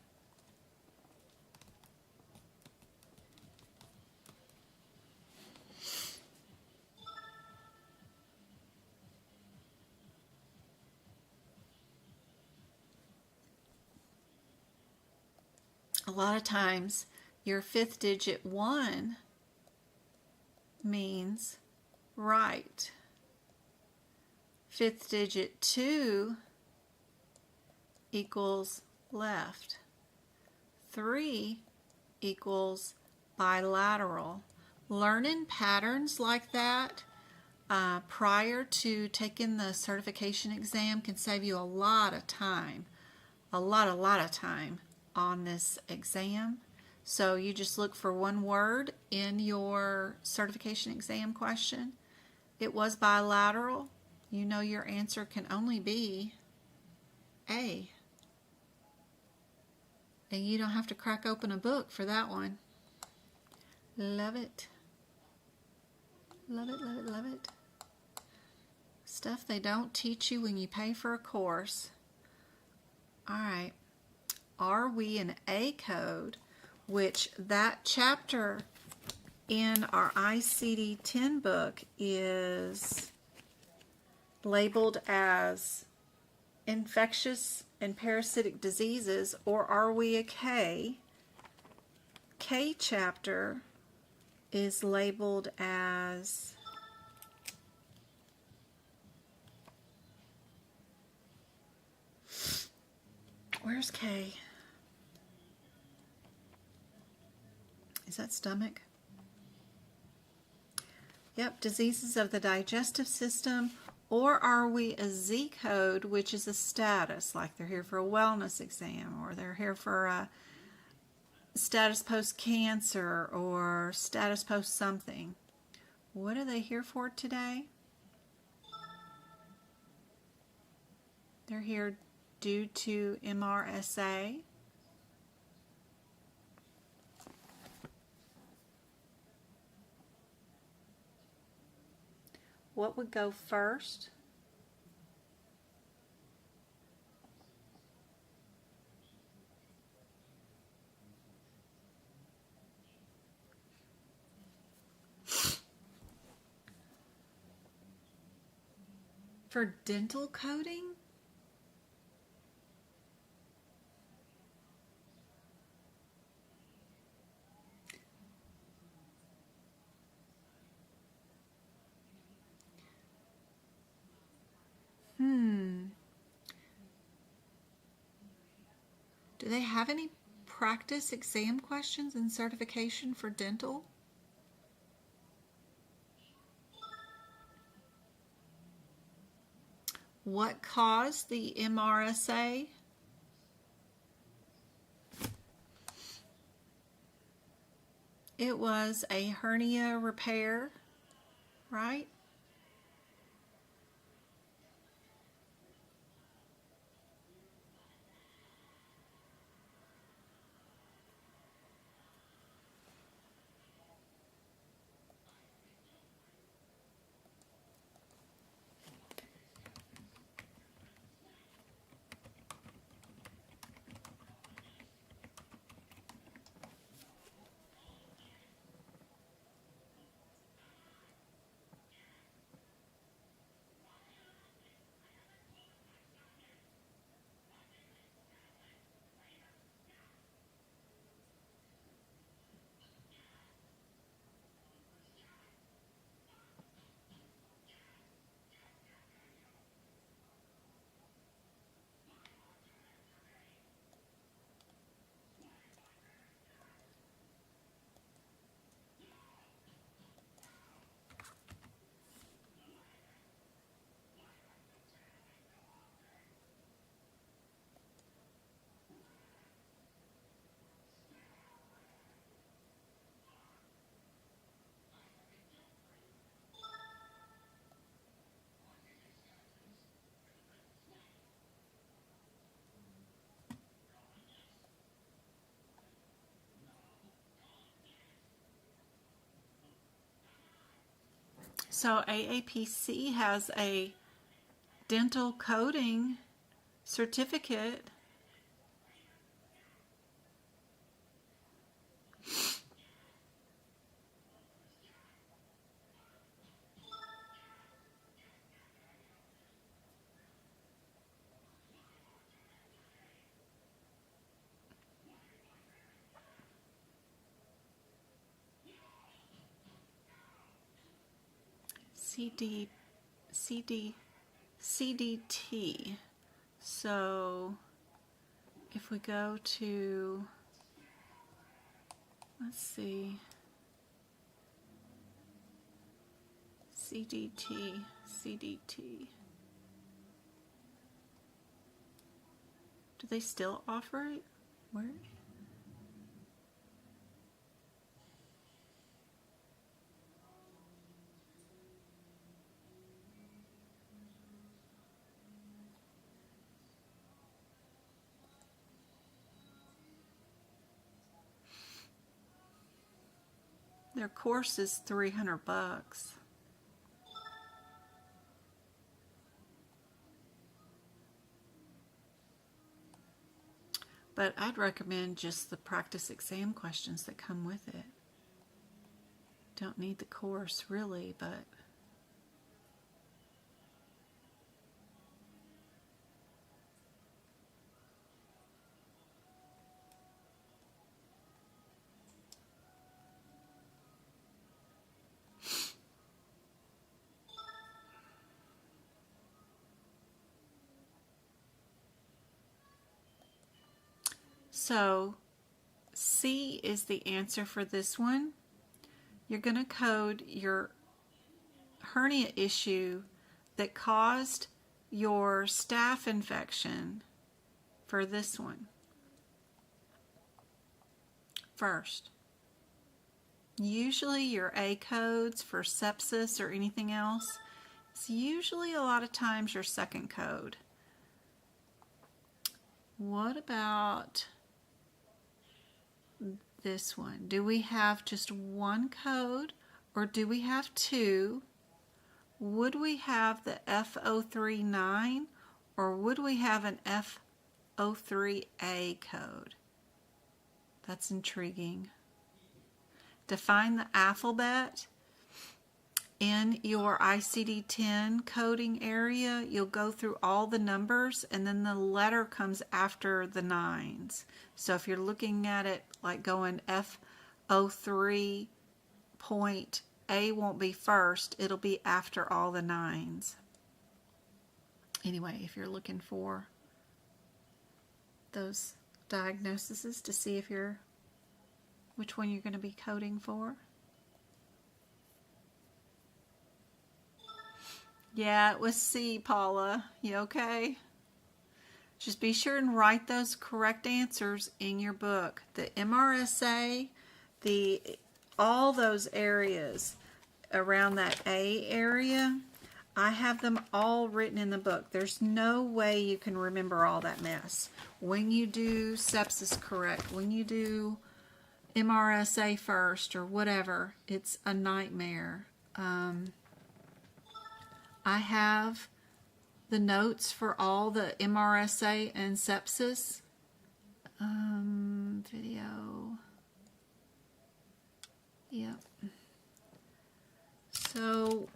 [SPEAKER 1] A lot of times your fifth digit 1 means right. Fifth digit 2 equals left. 3 equals bilateral. Learning patterns like that prior to taking the certification exam can save you a lot of time. A lot of time on this exam. So you just look for one word in your certification exam question. It was bilateral. You know your answer can only be A. And you don't have to crack open a book for that one. Love it. Love it, love it, love it. Stuff they don't teach you when you pay for a course. Alright. Are we an A code? Which that chapter in our ICD-10 book is labeled as infectious and parasitic diseases, or are we a K? K chapter is labeled as where's K? Is that stomach? Yep, diseases of the digestive system. Or are we a Z code, which is a status, like they're here for a wellness exam, or they're here for a status post-cancer, or status post-something. What are they here for today? They're here due to MRSA. What would go first? For dental coding? Do they have any practice exam questions in certification for dental? What caused the MRSA? It was a hernia repair, right? So AAPC has a dental coding certificate CDT. So if we go to, let's see, CDT. Do they still offer it? Where? Their course is $300. But I'd recommend just the practice exam questions that come with it. Don't need the course really, but so C is the answer for this one. You're going to code your hernia issue that caused your staph infection for this one first. Usually your A codes for sepsis or anything else, it's usually a lot of times your second code. What about this one? Do we have just one code or do we have two? Would we have the F039 or would we have an F03A code? That's intriguing. Define the alphabet. In your ICD-10 coding area, you'll go through all the numbers and then the letter comes after the nines. So if you're looking at it like going F03 point, A won't be first, it'll be after all the nines. Anyway, if you're looking for those diagnoses to see if you're, which one you're going to be coding for. Yeah, it was C, Paula. You okay? Just be sure and write those correct answers in your book. The MRSA, all those areas around that A area, I have them all written in the book. There's no way you can remember all that mess. When you do sepsis correct, when you do MRSA first or whatever, it's a nightmare. I have the notes for all the MRSA and sepsis. Video. Yep. So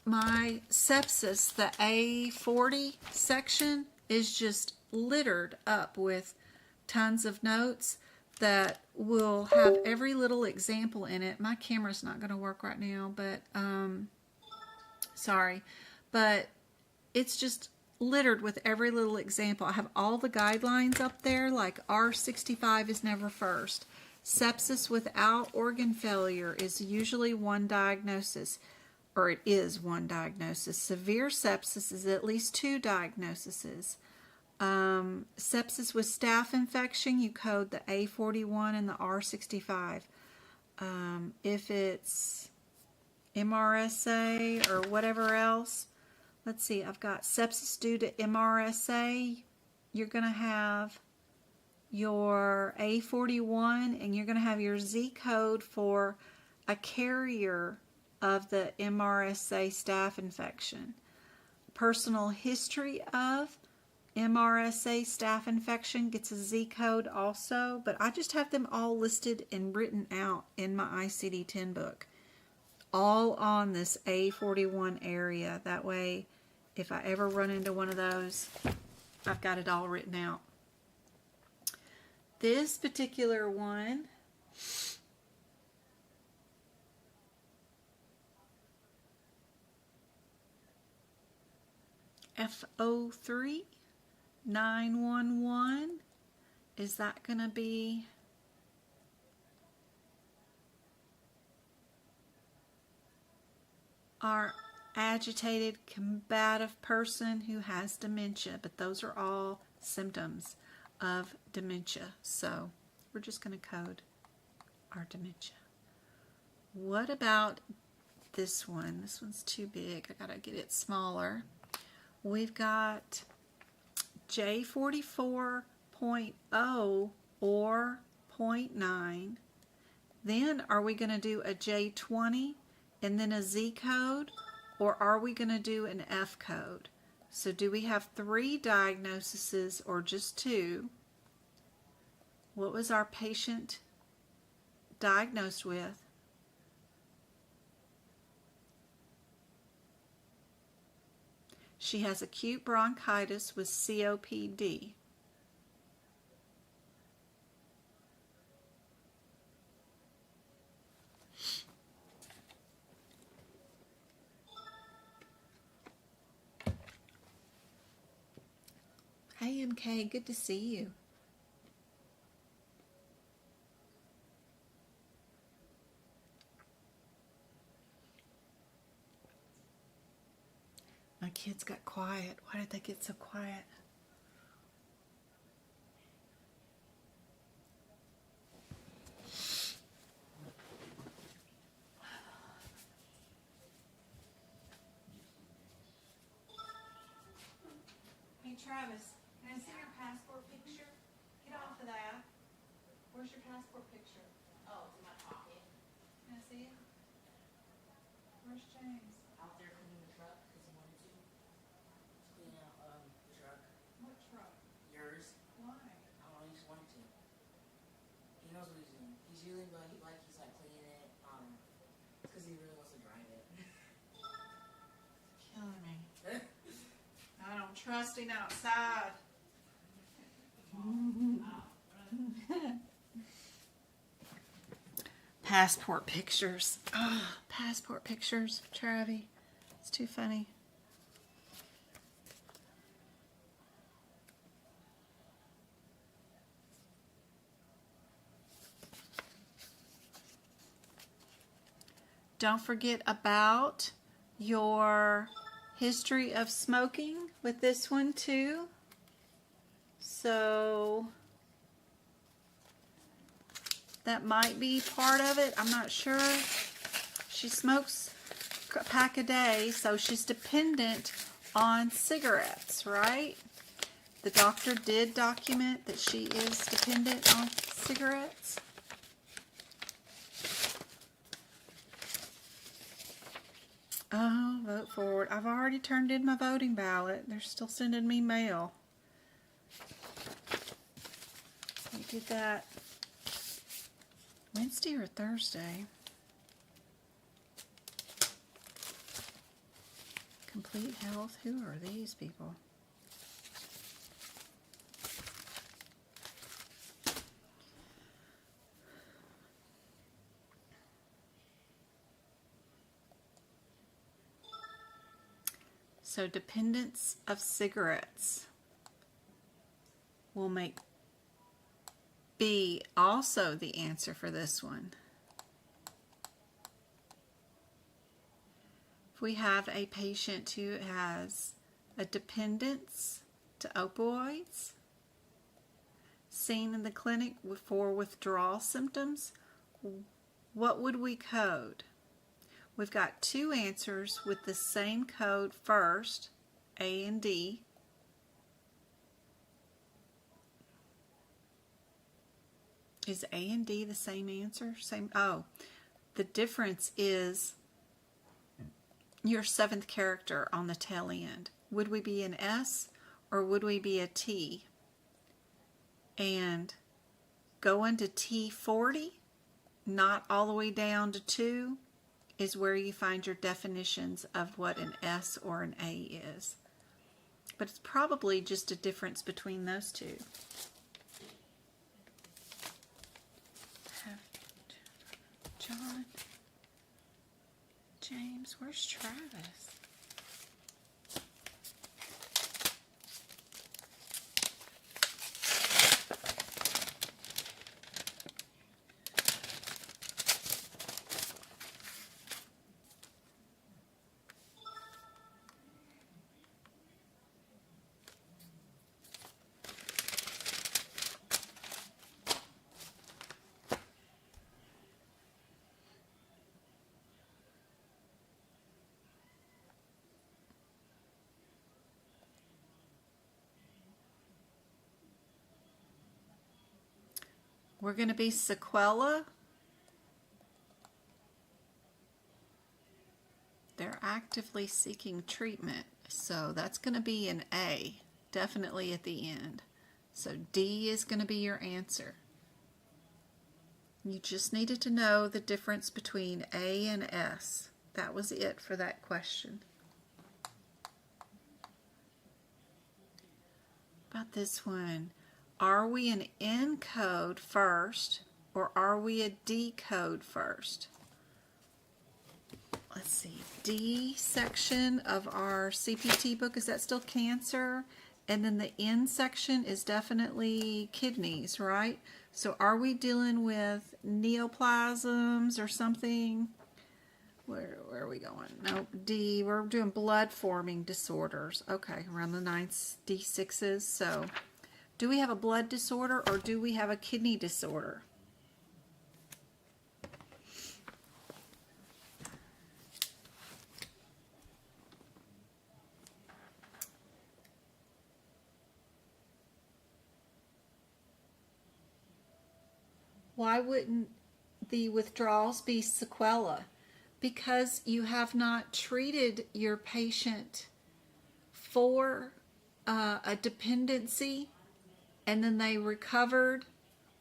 [SPEAKER 1] my sepsis, the A40 section, is just littered up with tons of notes that will have every little example in it. My camera's not going to work right now, but sorry, but it's just littered with every little example. I have all the guidelines up there, like R65 is never first. Sepsis without organ failure is usually one diagnosis, or it is one diagnosis. Severe sepsis is at least two diagnoses. Sepsis with staph infection, you code the A41 and the R65. If it's MRSA or whatever else, let's see, I've got sepsis due to MRSA. You're going to have your A41 and you're going to have your Z code for a carrier of the MRSA staph infection. Personal history of MRSA staph infection gets a Z code also, but I just have them all listed and written out in my ICD-10 book, all on this A41 area. That way, if I ever run into one of those, I've got it all written out. This particular one, F03 911. Is that going to be our agitated, combative person who has dementia? But those are all symptoms of dementia. So we're just going to code our dementia. What about this one? This one's too big. I gotta get it smaller. We've got J44.0 or 0.9. Then are we going to do a J20 and then a Z code, or are we going to do an F code? So do we have 3 diagnoses or just 2? What was our patient diagnosed with? She has acute bronchitis with COPD. Hey MK, good to see you. My kids got quiet. Why did they get so quiet? Hey Travis, can I see your passport picture? Get off of that. Where's your passport picture?
[SPEAKER 3] Oh, it's in my pocket.
[SPEAKER 1] Can I see it? Where's James?
[SPEAKER 3] Out there cleaning the truck because he wanted to. Clean out the truck.
[SPEAKER 1] What truck?
[SPEAKER 3] Yours.
[SPEAKER 1] Why?
[SPEAKER 3] I don't know, he just wanted to. He knows what he's doing. He's using, but he's like cleaning it. It's because he really wants to drive it.
[SPEAKER 1] Killing me. I don't trust him outside. Passport pictures. Oh, passport pictures, Travi. It's too funny. Don't forget about your history of smoking with this one too. So that might be part of it. I'm not sure. She smokes a pack a day, so she's dependent on cigarettes, right? The doctor did document that she is dependent on cigarettes. Oh, vote forward. I've already turned in my voting ballot. They're still sending me mail. We did that Wednesday or Thursday. Complete Health. Who are these people? So dependence of cigarettes will make B also the answer for this one. If we have a patient who has a dependence to opioids, seen in the clinic for withdrawal symptoms, what would we code? We've got 2 answers with the same code first, A and D. Is A and D the same answer? Same. Oh, the difference is your 7th character on the tail end. Would we be an S or would we be a T? And going to T40, not all the way down to 2, is where you find your definitions of what an S or an A is. But it's probably just a difference between those two. John, James, where's Travis? We're going to be sequela. They're actively seeking treatment. So that's going to be an A, definitely at the end. So D is going to be your answer. You just needed to know the difference between A and S. That was it for that question. About this one, are we an N code first or are we a D code first? Let's see, D section of our CPT book, is that still cancer? And then the N section is definitely kidneys, right? So are we dealing with neoplasms or something? Where are we going? Nope, D, we're doing blood forming disorders. Okay, around the 9th D6s. So do we have a blood disorder or do we have a kidney disorder? Why wouldn't the withdrawals be sequela? Because you have not treated your patient for a dependency and then they recovered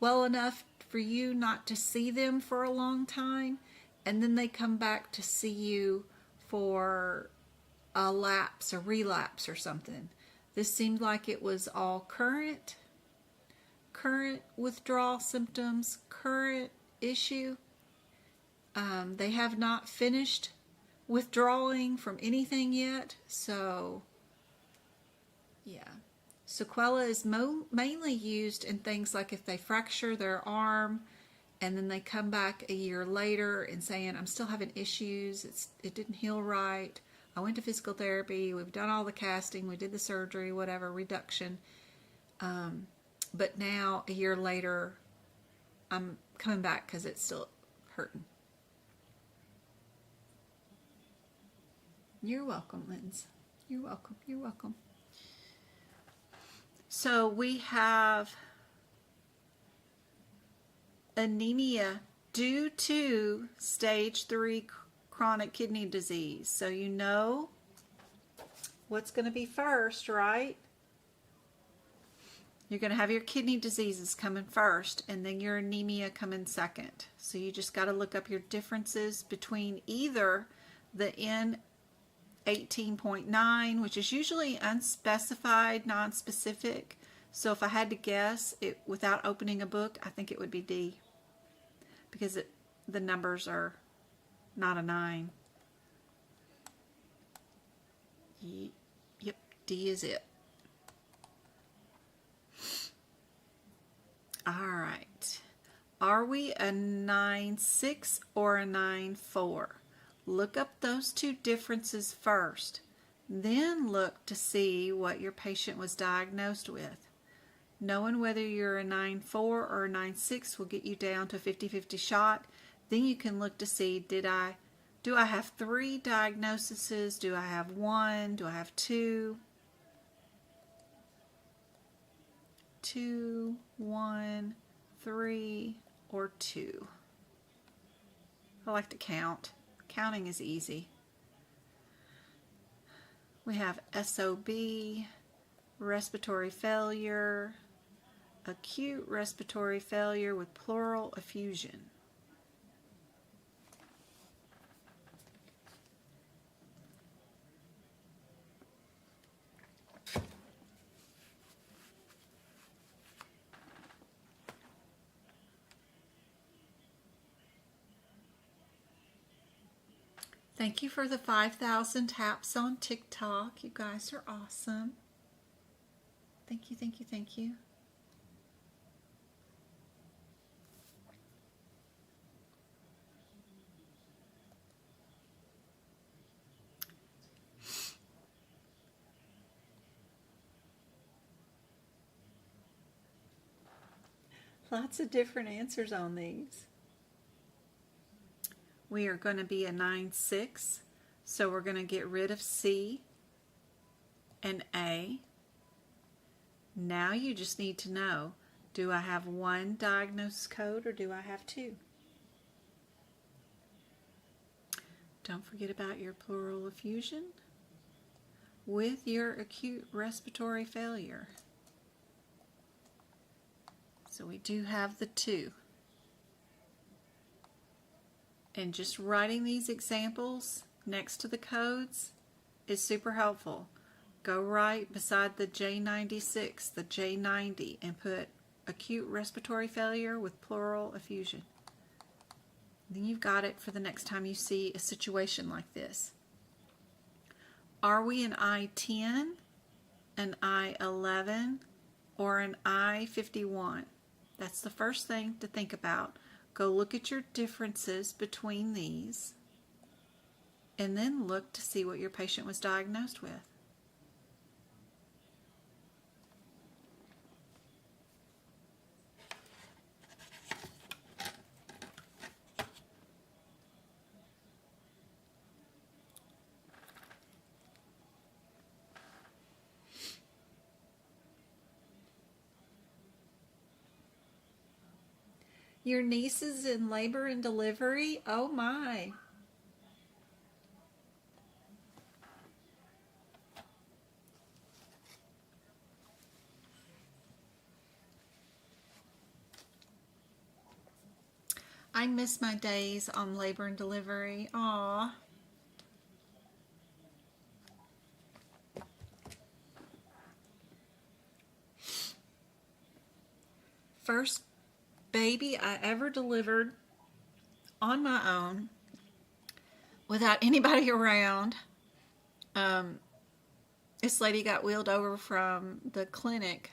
[SPEAKER 1] well enough for you not to see them for a long time, and then they come back to see you for a lapse, a relapse or something. This seemed like it was all current withdrawal symptoms, current issue. They have not finished withdrawing from anything yet, so yeah. Sequela is mainly used in things like if they fracture their arm and then they come back a year later and saying, I'm still having issues, it didn't heal right, I went to physical therapy, we've done all the casting, we did the surgery, whatever, reduction. But now, a year later, I'm coming back because it's still hurting. You're welcome, Linz. You're welcome. You're welcome. So we have anemia due to stage 3 chronic kidney disease. So you know what's going to be first, right? You're going to have your kidney diseases coming first and then your anemia coming second. So you just got to look up your differences between either the N18.9, which is usually unspecified, non-specific. So if I had to guess it without opening a book, I think it would be D, because the numbers are not a 9. Yep, D is it. All right. Are we a 9.6 or a 9.4? Look up those two differences first. Then look to see what your patient was diagnosed with. Knowing whether you're a 9.4 or a 9.6 will get you down to a 50-50 shot. Then you can look to see, do I have 3 diagnoses? Do I have 1? Do I have 2? 2, 1, 3, or 2. I like to count. Counting is easy. We have SOB, respiratory failure, acute respiratory failure with pleural effusion. Thank you for the 5,000 taps on TikTok. You guys are awesome. Thank you, thank you, thank you. Lots of different answers on these. We are going to be a 9.6, so we're going to get rid of C and A. Now you just need to know, Do I have one diagnosis code or do I have two? Don't forget about your pleural effusion with your acute respiratory failure. So we do have the two. And just writing these examples next to the codes is super helpful. Go right beside the J96, the J90, and put acute respiratory failure with pleural effusion. Then you've got it for the next time you see a situation like this. Are we an I-10, an I-11, or an I-51? That's the first thing to think about. Go look at your differences between these, and then look to see what your patient was diagnosed with. Your niece is in labor and delivery? Oh my. I miss my days on labor and delivery. Aw. First baby I ever delivered on my own without anybody around. This lady got wheeled over from the clinic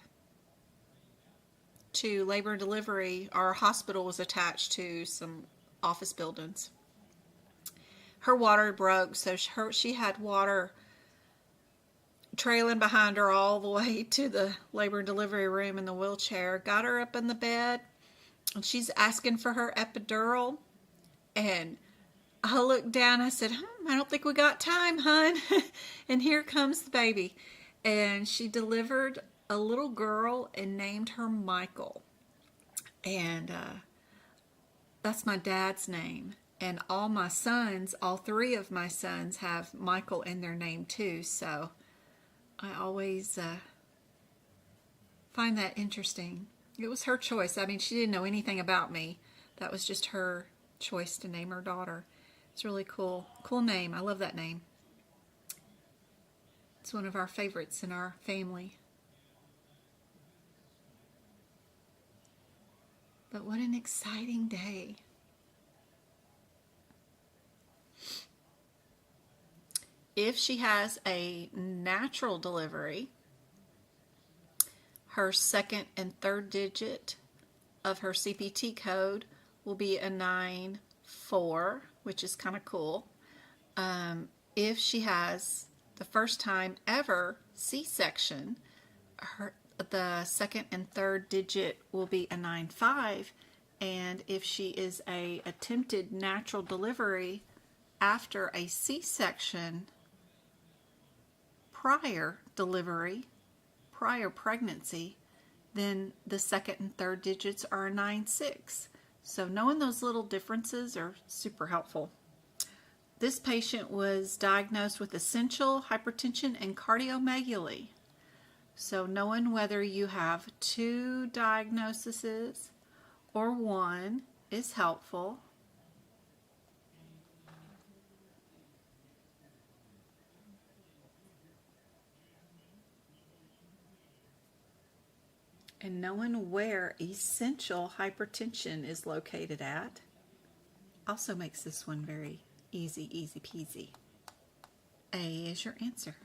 [SPEAKER 1] to labor and delivery. Our hospital was attached to some office buildings. Her water broke, so she had water trailing behind her all the way to the labor and delivery room in the wheelchair. Got her up in the bed, and she's asking for her epidural. And I looked down, I said, I don't think we got time, hon. And here comes the baby. And she delivered a little girl and named her Michael. And that's my dad's name. And all my sons, all three of my sons have Michael in their name too. So I always find that interesting. It was her choice. I mean, she didn't know anything about me. That was just her choice to name her daughter. It's really cool. Cool name. I love that name. It's one of our favorites in our family. But what an exciting day. If she has a natural delivery, her second and third digit of her CPT code will be a 9-4, which is kind of cool. If she has the first time ever C-section, the second and third digit will be a 9-5. And if she is a attempted natural delivery after a C-section, prior delivery, prior pregnancy, then the second and third digits are a 9-6. So knowing those little differences are super helpful. This patient was diagnosed with essential hypertension and cardiomegaly. So knowing whether you have two diagnoses or one is helpful. And knowing where essential hypertension is located at also makes this one very easy peasy. A is your answer.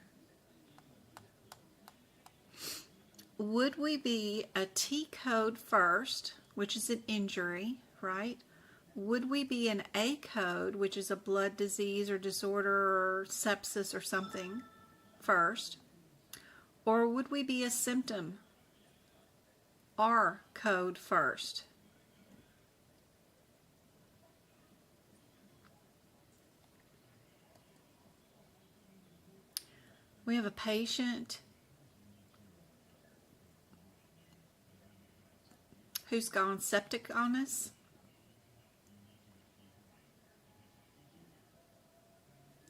[SPEAKER 1] Would we be a T code first, which is an injury, right? Would we be an A code, which is a blood disease or disorder or sepsis or something, first? Or would we be a symptom, R code first? We have a patient who's gone septic on us.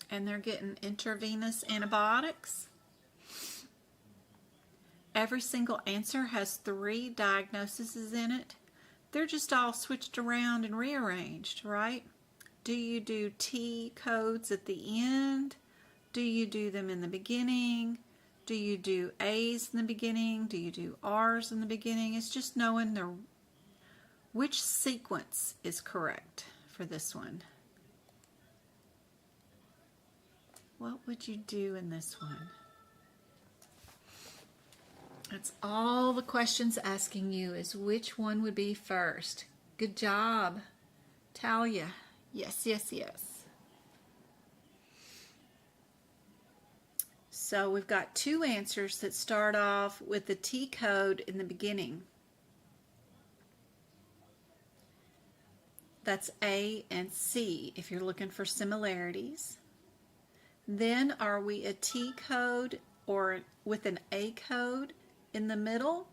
[SPEAKER 1] And they're getting intravenous antibiotics. Every single answer has 3 diagnoses in it. They're just all switched around and rearranged, right? Do you do T codes at the end? Do you do them in the beginning? Do you do A's in the beginning? Do you do R's in the beginning? It's just knowing which sequence is correct for this one. What would you do in this one? That's all the question's asking you is which one would be first. Good job, Talia. Yes, yes, yes. So we've got 2 answers that start off with the T code in the beginning. That's A and C if you're looking for similarities. Then are we a T code or with an A code in the middle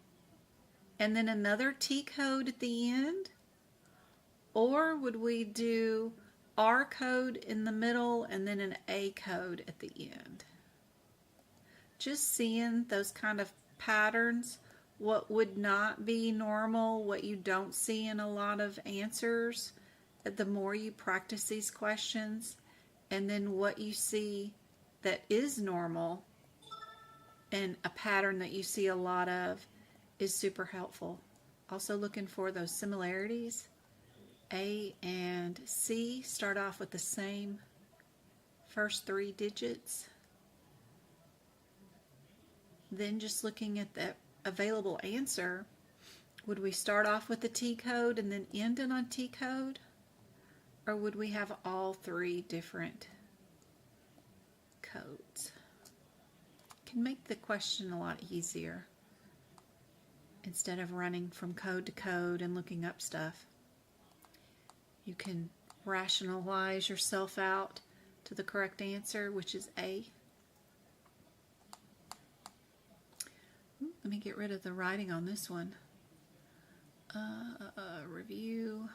[SPEAKER 1] and then another T code at the end? Or would we do R code in the middle and then an A code at the end? Just seeing those kind of patterns, what would not be normal, what you don't see in a lot of answers, the more you practice these questions, and then what you see that is normal and a pattern that you see a lot of is super helpful. Also looking for those similarities. A and C start off with the same first 3 digits. Then just looking at the available answer, would we start off with the T code and then end it on T code? Or would we have all 3 different codes? Can make the question a lot easier instead of running from code to code and looking up stuff. You can rationalize yourself out to the correct answer, which is A. Let me get rid of the writing on this one. Review.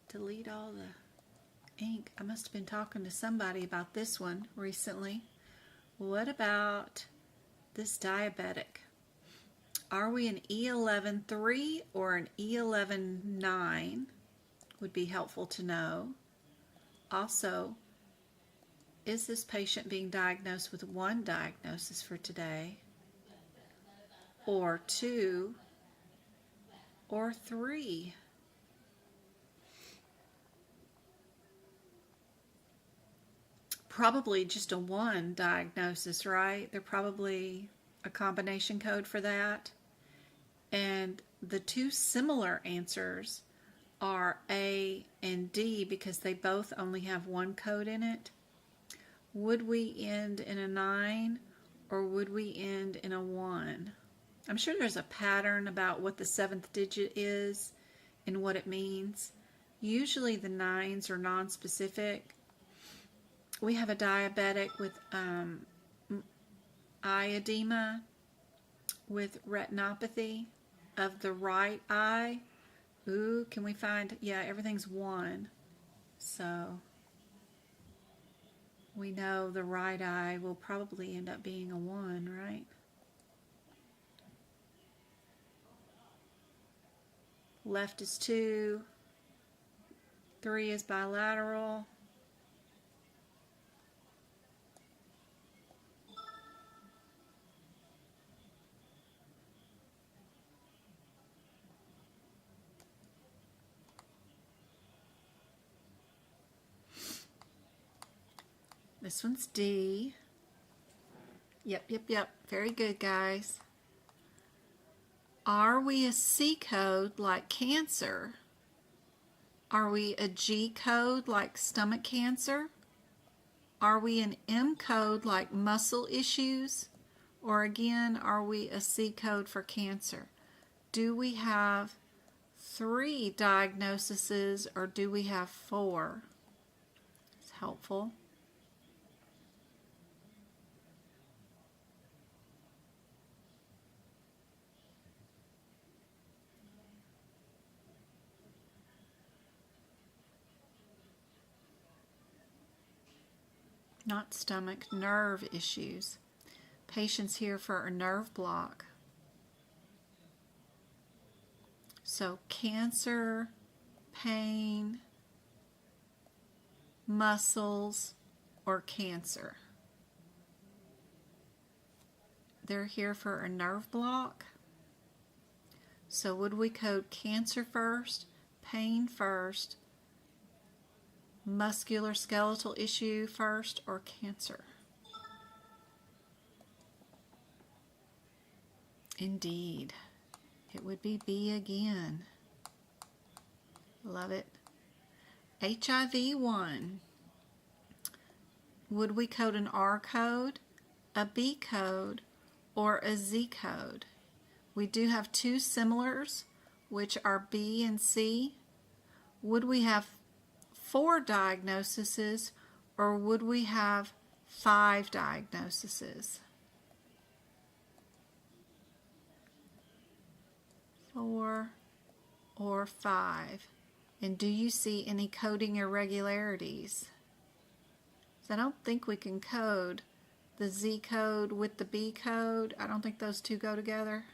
[SPEAKER 1] Delete all the ink. I must have been talking to somebody about this one recently. What about this diabetic? Are we an E11-3 or an E11-9? Would be helpful to know. Also, is this patient being diagnosed with 1 diagnosis for today, or 2, or 3? Probably just a 1 diagnosis, right? They're probably a combination code for that. And the 2 similar answers are A and D because they both only have 1 code in it. Would we end in a 9 or would we end in a 1? I'm sure there's a pattern about what the 7th digit is and what it means. Usually the 9s are non-specific. We have a diabetic with eye edema with retinopathy of the right eye. Ooh, can we find, yeah, everything's 1. So we know the right eye will probably end up being a 1, right? Left is 2. 3 is bilateral. This one's D. Yep. Very good, guys. Are we a C code like cancer? Are we a G code like stomach cancer? Are we an M code like muscle issues? Or again, are we a C code for cancer? Do we have 3 diagnoses or do we have 4? It's helpful. Not stomach, nerve issues. Patient's here for a nerve block. So cancer, pain, muscles, or cancer. They're here for a nerve block. So would we code cancer first, pain first, musculoskeletal issue first, or cancer? Indeed. It would be B again. Love it. HIV 1. Would we code an R code, a B code, or a Z code? We do have two similars, which are B and C. Would we have 4 diagnoses, or would we have 5 diagnoses? 4 or 5. And do you see any coding irregularities? So I don't think we can code the Z code with the B code. I don't think those two go together.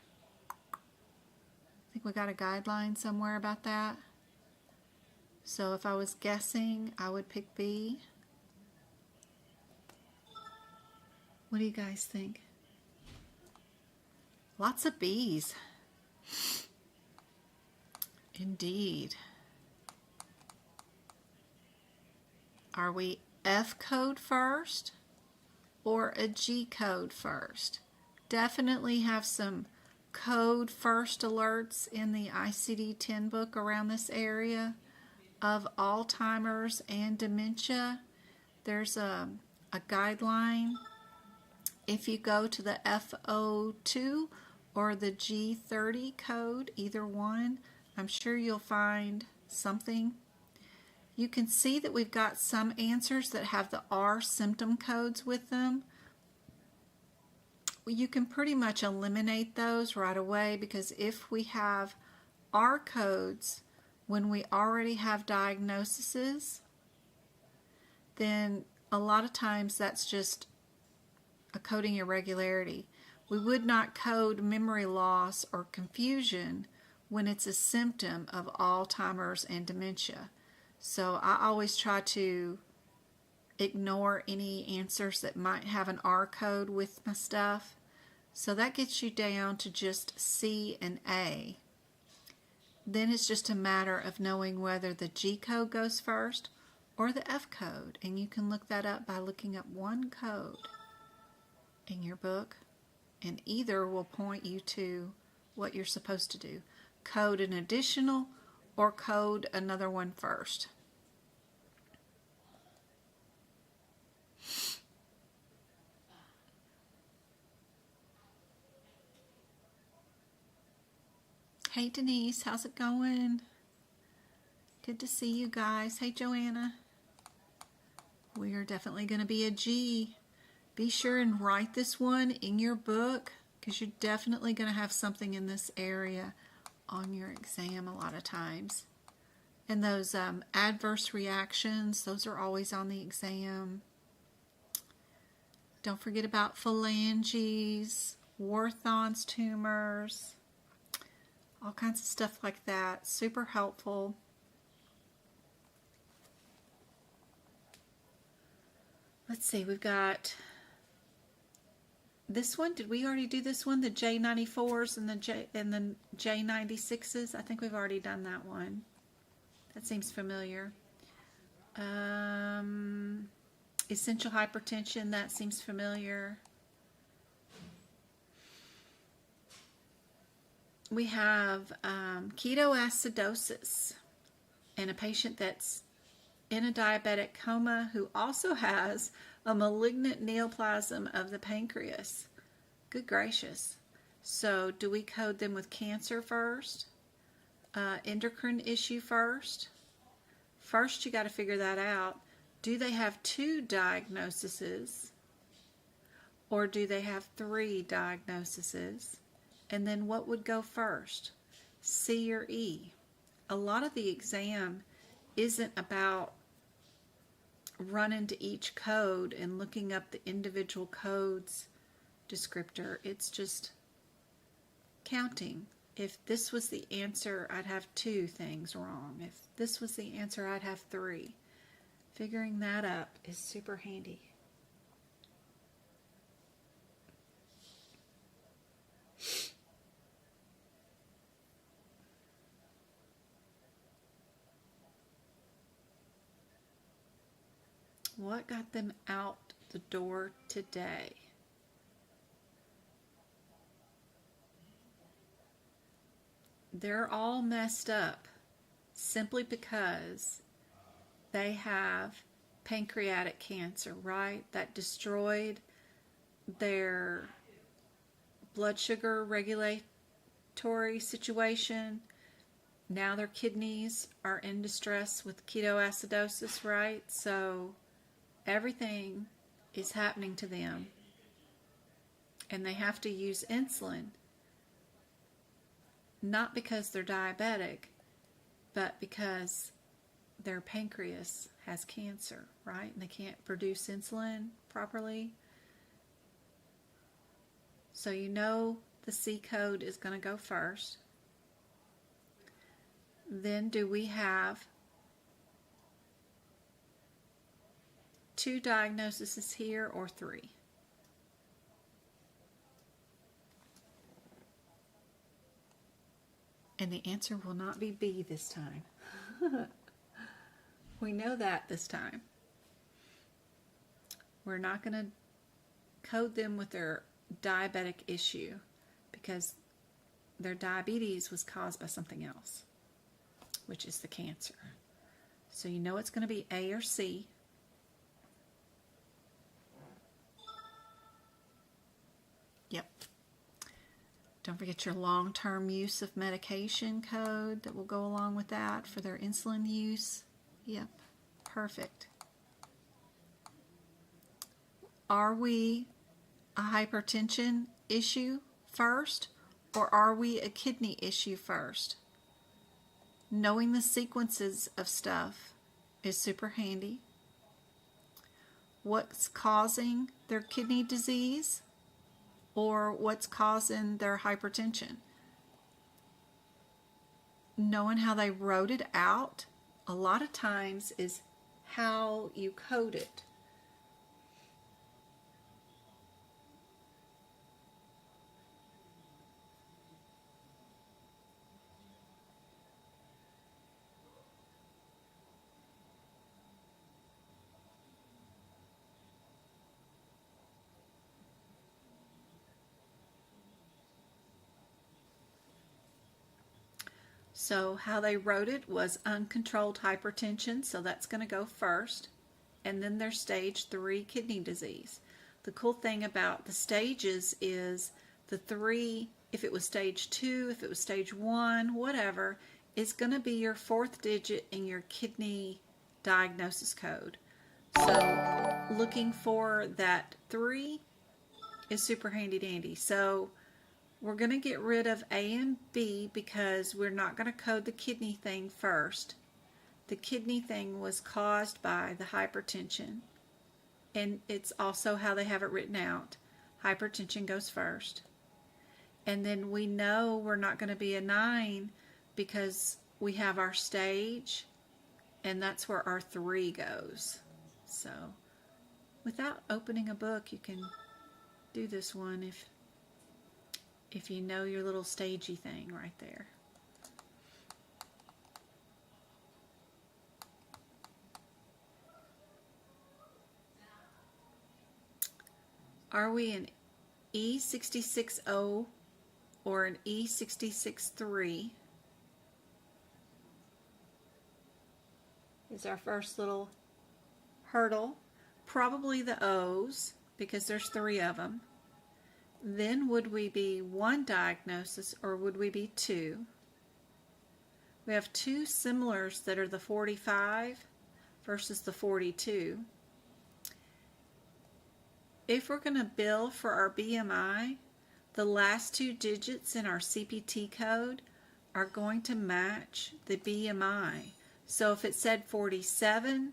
[SPEAKER 1] I think we got a guideline somewhere about that. So if I was guessing, I would pick B. What do you guys think? Lots of B's. Indeed. Are we F code first or a G code first? Definitely have some code first alerts in the ICD-10 book around this area of Alzheimer's and dementia. There's a guideline. If you go to the FO2 or the G30 code, either one, I'm sure you'll find something. You can see that we've got some answers that have the R symptom codes with them. You can pretty much eliminate those right away, because if we have R codes when we already have diagnoses, then a lot of times that's just a coding irregularity. We would not code memory loss or confusion when it's a symptom of Alzheimer's and dementia. So I always try to ignore any answers that might have an R code with my stuff. So that gets you down to just C and A. Then it's just a matter of knowing whether the G code goes first or the F code. And you can look that up by looking up one code in your book, and either will point you to what you're supposed to do. Code an additional or code another one first. Hey Denise, how's it going? Good to see you guys. Hey Joanna. We are definitely going to be a G. Be sure and write this one in your book, because you're definitely going to have something in this area on your exam a lot of times. And those adverse reactions, those are always on the exam. Don't forget about phalanges, Warthan's tumors, all kinds of stuff like that. Super helpful. Let's see, we've got this one. Did we already do this one? The J94s and the J96s? I think we've already done that one. That seems familiar. Essential hypertension, that seems familiar. We have ketoacidosis and a patient that's in a diabetic coma who also has a malignant neoplasm of the pancreas. Good gracious. So do we code them with cancer first? Endocrine issue first? First you got to figure that out. Do they have 2 diagnoses? Or do they have 3 diagnoses? And then what would go first? C or E? A lot of the exam isn't about running to each code and looking up the individual code's descriptor. It's just counting. If this was the answer, I'd have 2 things wrong. If this was the answer, I'd have 3. Figuring that up is super handy. What got them out the door today? They're all messed up simply because they have pancreatic cancer, right? That destroyed their blood sugar regulatory situation. Now their kidneys are in distress with ketoacidosis, right? So everything is happening to them, and they have to use insulin, not because they're diabetic, but because their pancreas has cancer, right? And they can't produce insulin properly. So you know the C code is going to go first. Then do we have 2 diagnoses here or 3? And the answer will not be B this time. We know that this time. We're not going to code them with their diabetic issue because their diabetes was caused by something else, which is the cancer. So you know it's going to be A or C. Yep. Don't forget your long-term use of medication code that will go along with that for their insulin use. Yep, perfect. Are we a hypertension issue first, or are we a kidney issue first? Knowing the sequences of stuff is super handy. What's causing their kidney disease? Or what's causing their hypertension? Knowing how they wrote it out a lot of times is how you code it. So how they wrote it was uncontrolled hypertension, so that's going to go first. And then there's stage 3 kidney disease. The cool thing about the stages is the 3, if it was stage 2, if it was stage 1, whatever, is going to be your 4th digit in your kidney diagnosis code. So looking for that 3 is super handy dandy. So we're going to get rid of A and B because we're not going to code the kidney thing first. The kidney thing was caused by the hypertension, and it's also how they have it written out. Hypertension goes first. And then we know we're not going to be a 9 because we have our stage, and that's where our 3 goes. So without opening a book, you can do this one if you know your little stagey thing right there. Are we an E66O or an E66-3? Is our first little hurdle. Probably the O's because there's 3 of them. Then would we be 1 diagnosis or would we be 2? We have 2 similars that are the 45 versus the 42. If we're going to bill for our BMI, the last 2 digits in our CPT code are going to match the BMI. So if it said 47,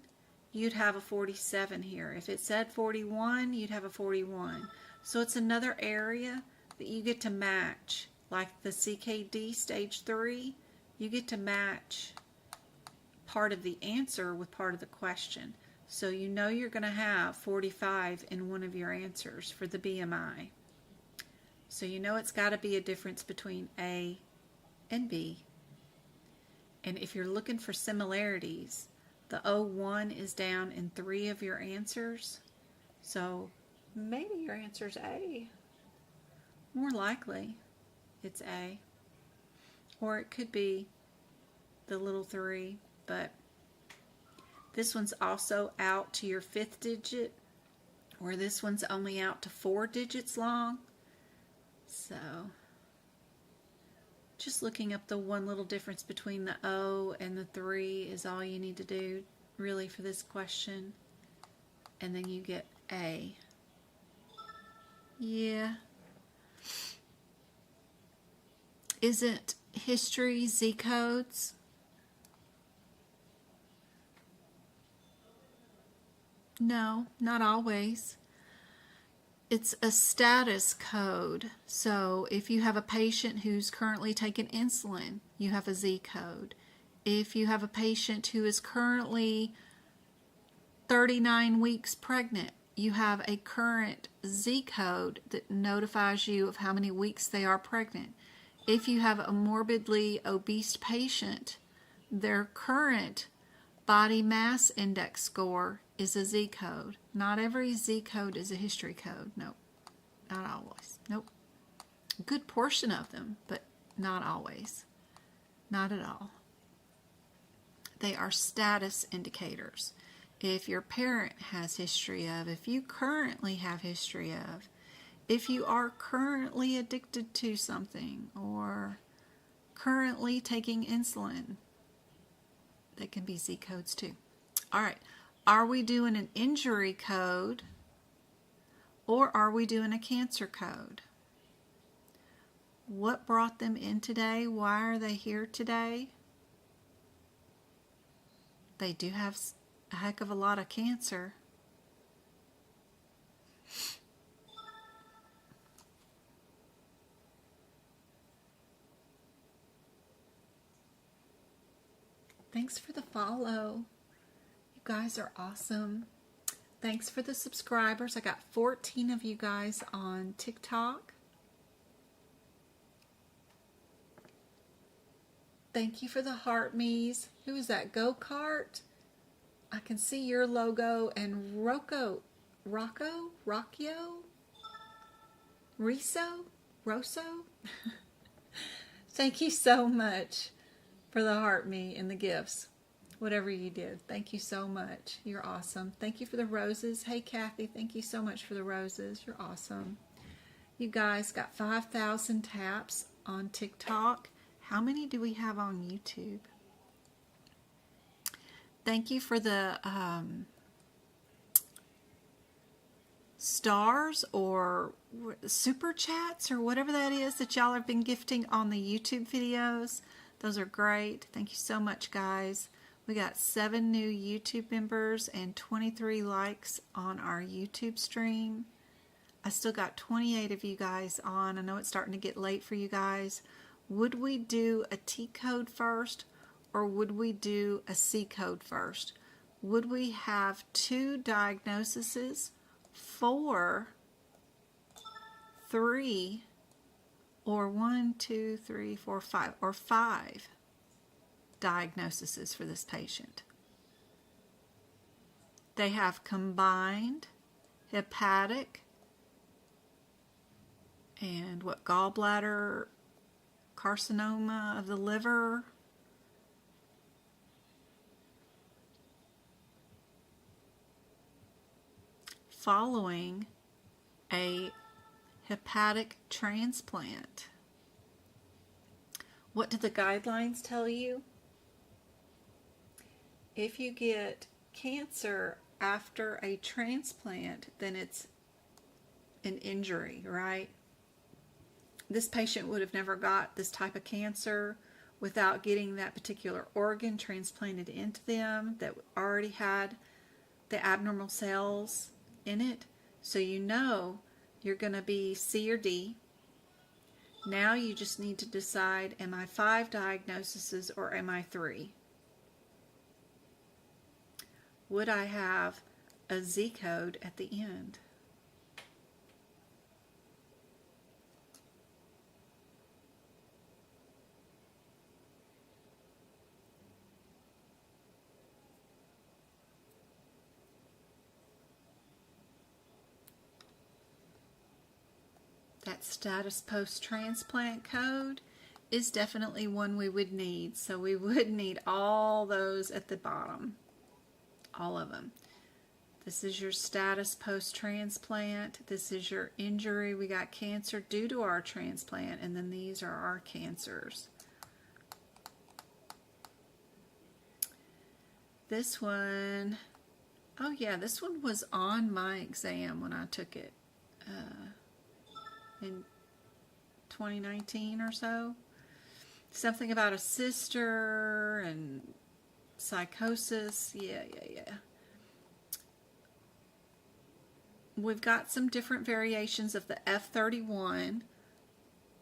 [SPEAKER 1] you'd have a 47 here. If it said 41, you'd have a 41. So it's another area that you get to match. Like the CKD stage 3, you get to match part of the answer with part of the question. So you know you're going to have 45 in one of your answers for the BMI. So you know it's got to be a difference between A and B. And if you're looking for similarities, the 01 is down in 3 of your answers. So maybe your answer's A. More likely it's A. Or it could be the little 3, but this one's also out to your 5th digit, where this one's only out to 4 digits long. So just looking up the one little difference between the O and the 3 is all you need to do really for this question. And then you get A. Yeah. Isn't history Z codes? No, not always. It's a status code. So if you have a patient who's currently taking insulin, you have a Z code. If you have a patient who is currently 39 weeks pregnant, you have a current Z code that notifies you of how many weeks they are pregnant. If you have a morbidly obese patient, their current body mass index score is a Z code. Not every Z code is a history code. Nope. Not always. Nope. A good portion of them, but not always. Not at all. They are status indicators. If your parent has history of, if you currently have history of, if you are currently addicted to something or currently taking insulin, they can be Z codes too. All right. Are we doing an injury code or are we doing a cancer code? What brought them in today? Why are they here today? They do have a heck of a lot of cancer. Thanks for the follow. You guys are awesome. Thanks for the subscribers. I got 14 of you guys on TikTok. Thank you for the heart me's. Who is that? Go-Kart? I can see your logo and Rocco, Rocio, Rosso. Thank you so much for the heart me and the gifts. Whatever you did. Thank you so much. You're awesome. Thank you for the roses. Hey, Kathy, thank you so much for the roses. You're awesome. You guys got 5,000 taps on TikTok. How many do we have on YouTube? Thank you for the stars or super chats or whatever that is that y'all have been gifting on the YouTube videos. Those are great. Thank you so much, guys. We got 7 new YouTube members and 23 likes on our YouTube stream. I still got 28 of you guys on. I know it's starting to get late for you guys. Would we do a T code first or would we do a C code first? Would we have 2 diagnoses, 4, 3, or 1, 2, 3, 4, 5, or 5 diagnoses for this patient? They have combined hepatic and gallbladder carcinoma of the liver, following a hepatic transplant. What do the guidelines tell you? If you get cancer after a transplant, then it's an injury, right? This patient would have never got this type of cancer without getting that particular organ transplanted into them that already had the abnormal cells in it. So you know you're going to be C or D. Now you just need to decide, am I 5 diagnoses or am I 3? Would I have a Z code at the end? That status post-transplant code is definitely one we would need. So we would need all those at the bottom. All of them. This is your status post-transplant. This is your injury. We got cancer due to our transplant. And then these are our cancers. This one, oh yeah, this one was on my exam when I took it. In 2019 or so. Something about a sister and psychosis. Yeah. We've got some different variations of the F31.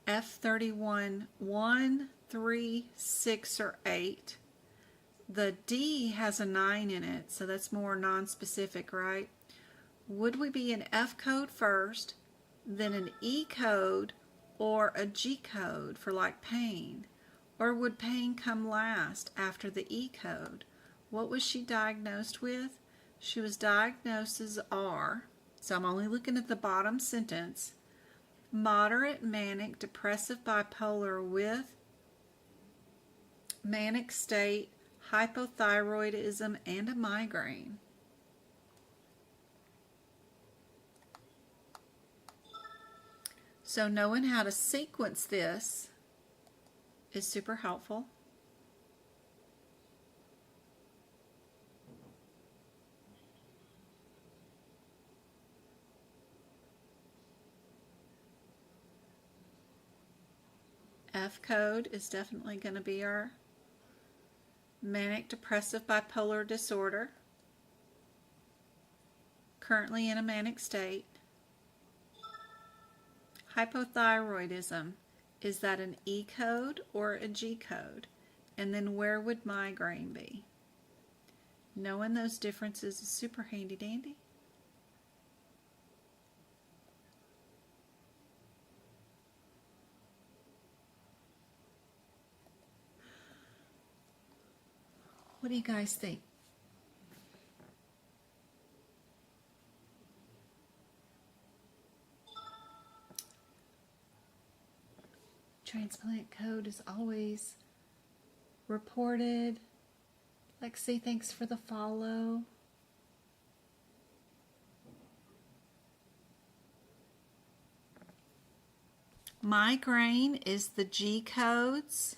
[SPEAKER 1] F31 1, 3, 6, or 8. The D has a 9 in it, so that's more non-specific, right? Would we be an F code first, then an E code, or a G code for like pain? Or would pain come last after the E code? What was she diagnosed with? She was diagnosed as R, so I'm only looking at the bottom sentence, moderate manic depressive bipolar with manic state, hypothyroidism, and a migraine. So knowing how to sequence this is super helpful. F code is definitely going to be our manic depressive bipolar disorder, currently in a manic state. Hypothyroidism, is that an E code or a G code? And then where would migraine be? Knowing those differences is super handy dandy. What do you guys think? Transplant code is always reported. Lexi, thanks for the follow. Migraine is the G codes.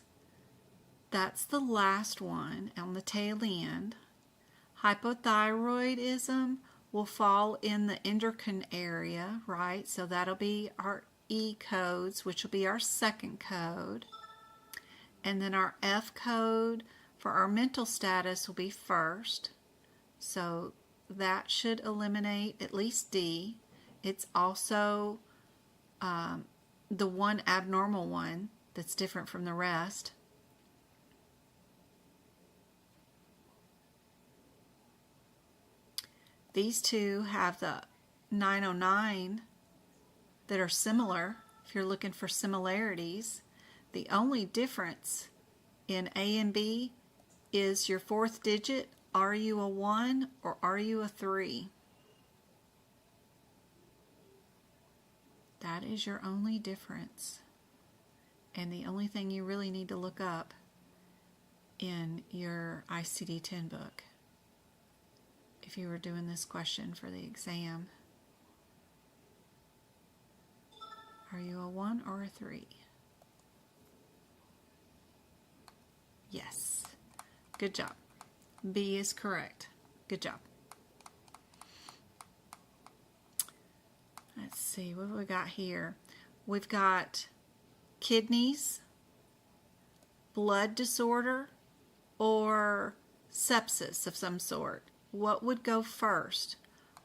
[SPEAKER 1] That's the last one on the tail end. Hypothyroidism will fall in the endocrine area, right? So that'll be our E codes, which will be our second code. And then our F code for our mental status will be first. So that should eliminate at least D. It's also the one abnormal one that's different from the rest. These two have the 909 that are similar, if you're looking for similarities. The only difference in A and B is your fourth digit. Are you a 1 or are you a 3? That is your only difference. And the only thing you really need to look up in your ICD-10 book if you were doing this question for the exam. Are you a 1 or a 3? Yes. Good job. B is correct. Good job. Let's see, what have we got here? We've got kidneys, blood disorder, or sepsis of some sort. what would go first?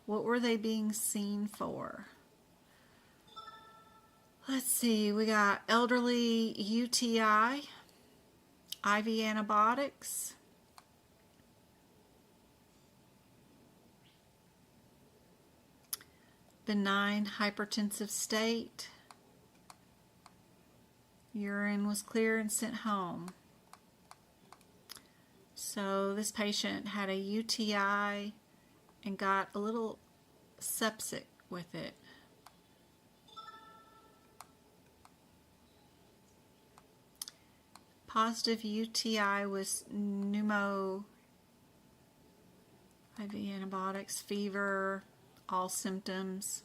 [SPEAKER 1] What were they being seen for? Let's see, we got elderly UTI, IV antibiotics, benign hypertensive state, urine was clear and sent home. So this patient had a UTI and got a little septic with it. Positive UTI was pneumo, IV antibiotics, fever, all symptoms.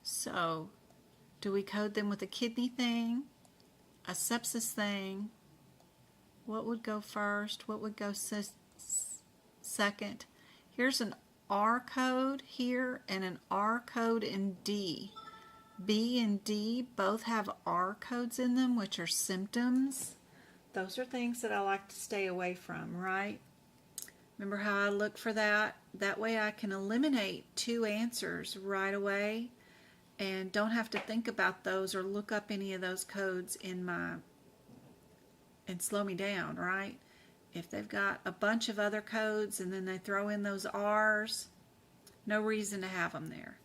[SPEAKER 1] So, do we code them with a kidney thing, a sepsis thing? What would go first? What would go second? Here's an R code here and an R code in D. B and D both have R codes in them, which are symptoms. Those are things that I like to stay away from, right? Remember how I look for that? That way I can eliminate two answers right away and don't have to think about those or look up any of those codes and slow me down, right? If they've got a bunch of other codes and then they throw in those R's, no reason to have them there.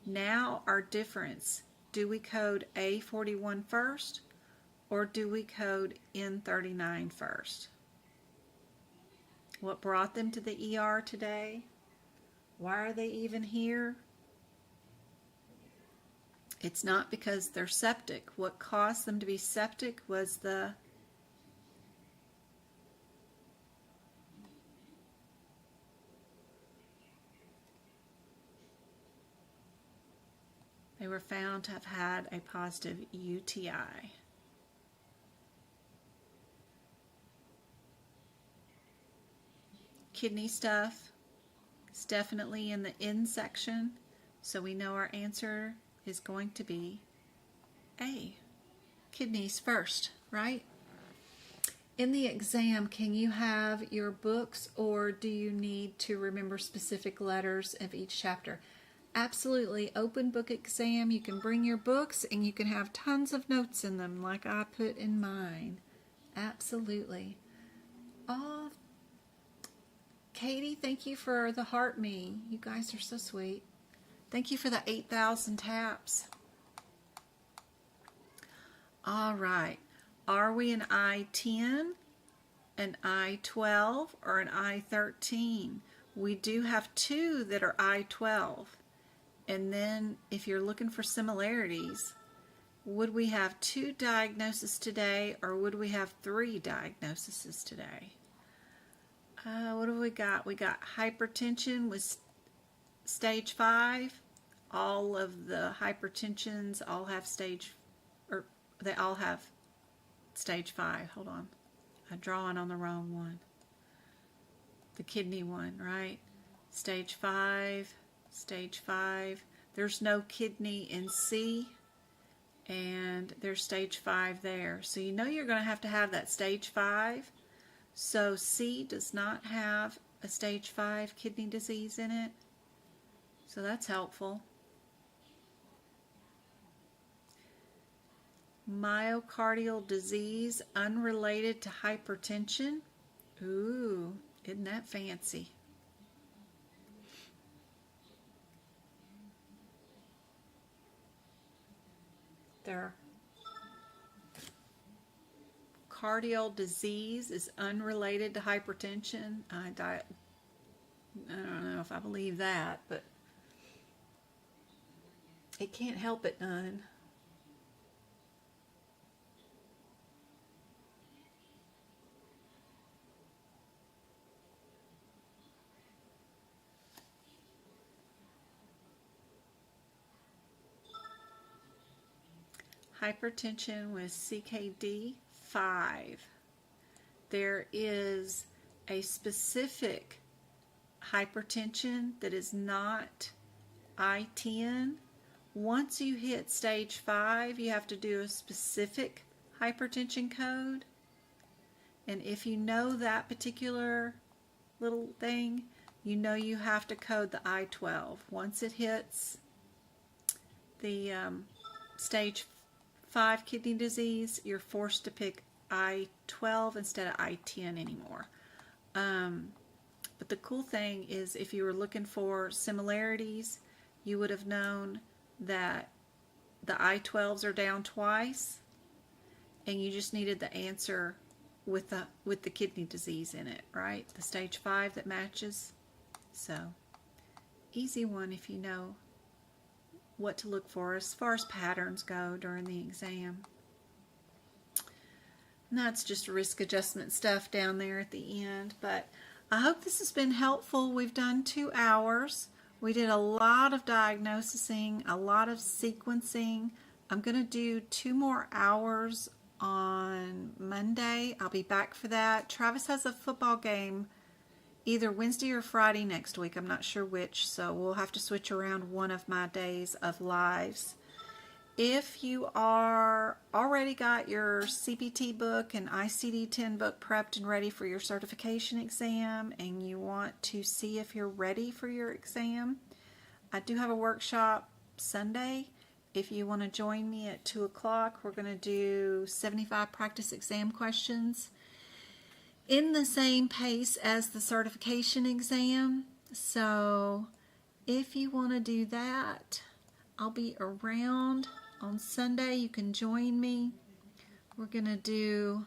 [SPEAKER 1] Now our difference, do we code A41 first or do we code N39 first? What brought them to the ER today? Why are they even here? It's not because they're septic. What caused them to be septic was they were found to have had a positive UTI. Kidney stuff is definitely in the N section, so we know our answer is going to be A. Kidneys first, right? In the exam, can you have your books or do you need to remember specific letters of each chapter? Absolutely. Open book exam. You can bring your books and you can have tons of notes in them like I put in mine. Absolutely. Oh, Katie, thank you for the heart me. You guys are so sweet. Thank you for the 8,000 taps. All right. Are we an I-10, an I-12, or an I-13? We do have two that are I-12. And then if you're looking for similarities, would we have two diagnoses today or would we have three diagnoses today? What do we got? We got hypertension with stage 5. All of the hypertensions all have they all have stage 5. Hold on. I'm drawing on the wrong one. The kidney one, right? Stage 5. Stage 5. There's no kidney in C, and there's stage 5 there. So you know you're going to have that stage 5. So C does not have a stage 5 kidney disease in it. So that's helpful. Myocardial disease unrelated to hypertension. Ooh, isn't that fancy? Their cardiac disease is unrelated to hypertension. I don't know if I believe that, but it can't help it none. Hypertension with CKD 5. There is a specific hypertension that is not I-10. Once you hit stage 5, you have to do a specific hypertension code. And if you know that particular little thing, you know you have to code the I-12. Once it hits the stage 5 kidney disease, you're forced to pick I-12 instead of I-10 anymore. But the cool thing is, if you were looking for similarities, you would have known that the I-12s are down twice, and you just needed the answer with the kidney disease in it, right? The stage 5 that matches. So, easy one if you know what to look for as far as patterns go during the exam. And that's just risk adjustment stuff down there at the end. But I hope this has been helpful. We've done 2 hours. We did a lot of diagnosing, a lot of sequencing. I'm going to do 2 more hours on Monday. I'll be back for that. Travis has a football game either Wednesday or Friday next week. I'm not sure which, so we'll have to switch around one of my days of lives. If you are already got your CPT book and ICD-10 book prepped and ready for your certification exam, and you want to see if you're ready for your exam, I do have a workshop Sunday. If you want to join me at 2 o'clock, we're going to do 75 practice exam questions in the same pace as the certification exam. So if you want to do that, I'll be around on Sunday. You can join me. We're going to do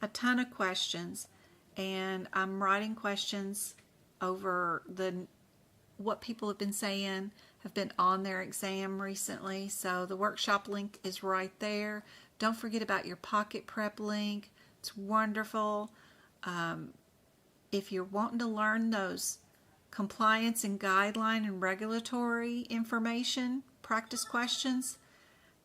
[SPEAKER 1] a ton of questions, and I'm writing questions over what people have been saying have been on their exam recently. So the workshop link is right there. Don't forget about your pocket prep link. It's wonderful. If you're wanting to learn those compliance and guideline and regulatory information, practice questions,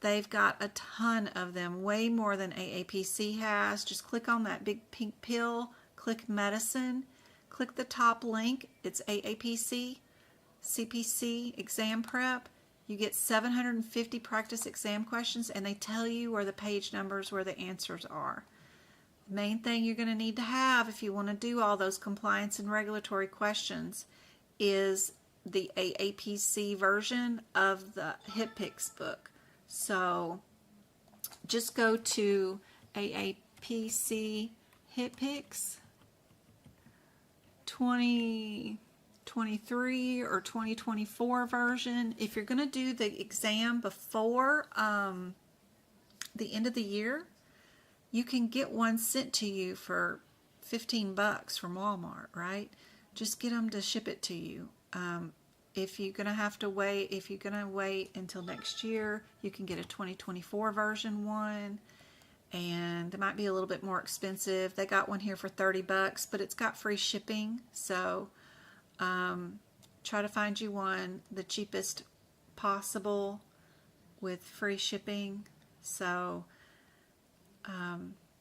[SPEAKER 1] they've got a ton of them, way more than AAPC has. Just click on that big pink pill, click medicine, click the top link. It's AAPC, CPC, exam prep. You get 750 practice exam questions, and they tell you where the page numbers, where the answers are. The main thing you're going to need to have if you want to do all those compliance and regulatory questions is the AAPC version of the HipPix book. So just go to AAPC HipPix 2023 or 2024 version. If you're going to do the exam before the end of the year, you can get one sent to you for $15 from Walmart, right? Just get them to ship it to you. If you're going to wait until next year, you can get a 2024 version one, and it might be a little bit more expensive. They got one here for $30, but it's got free shipping. So try to find you one the cheapest possible with free shipping. So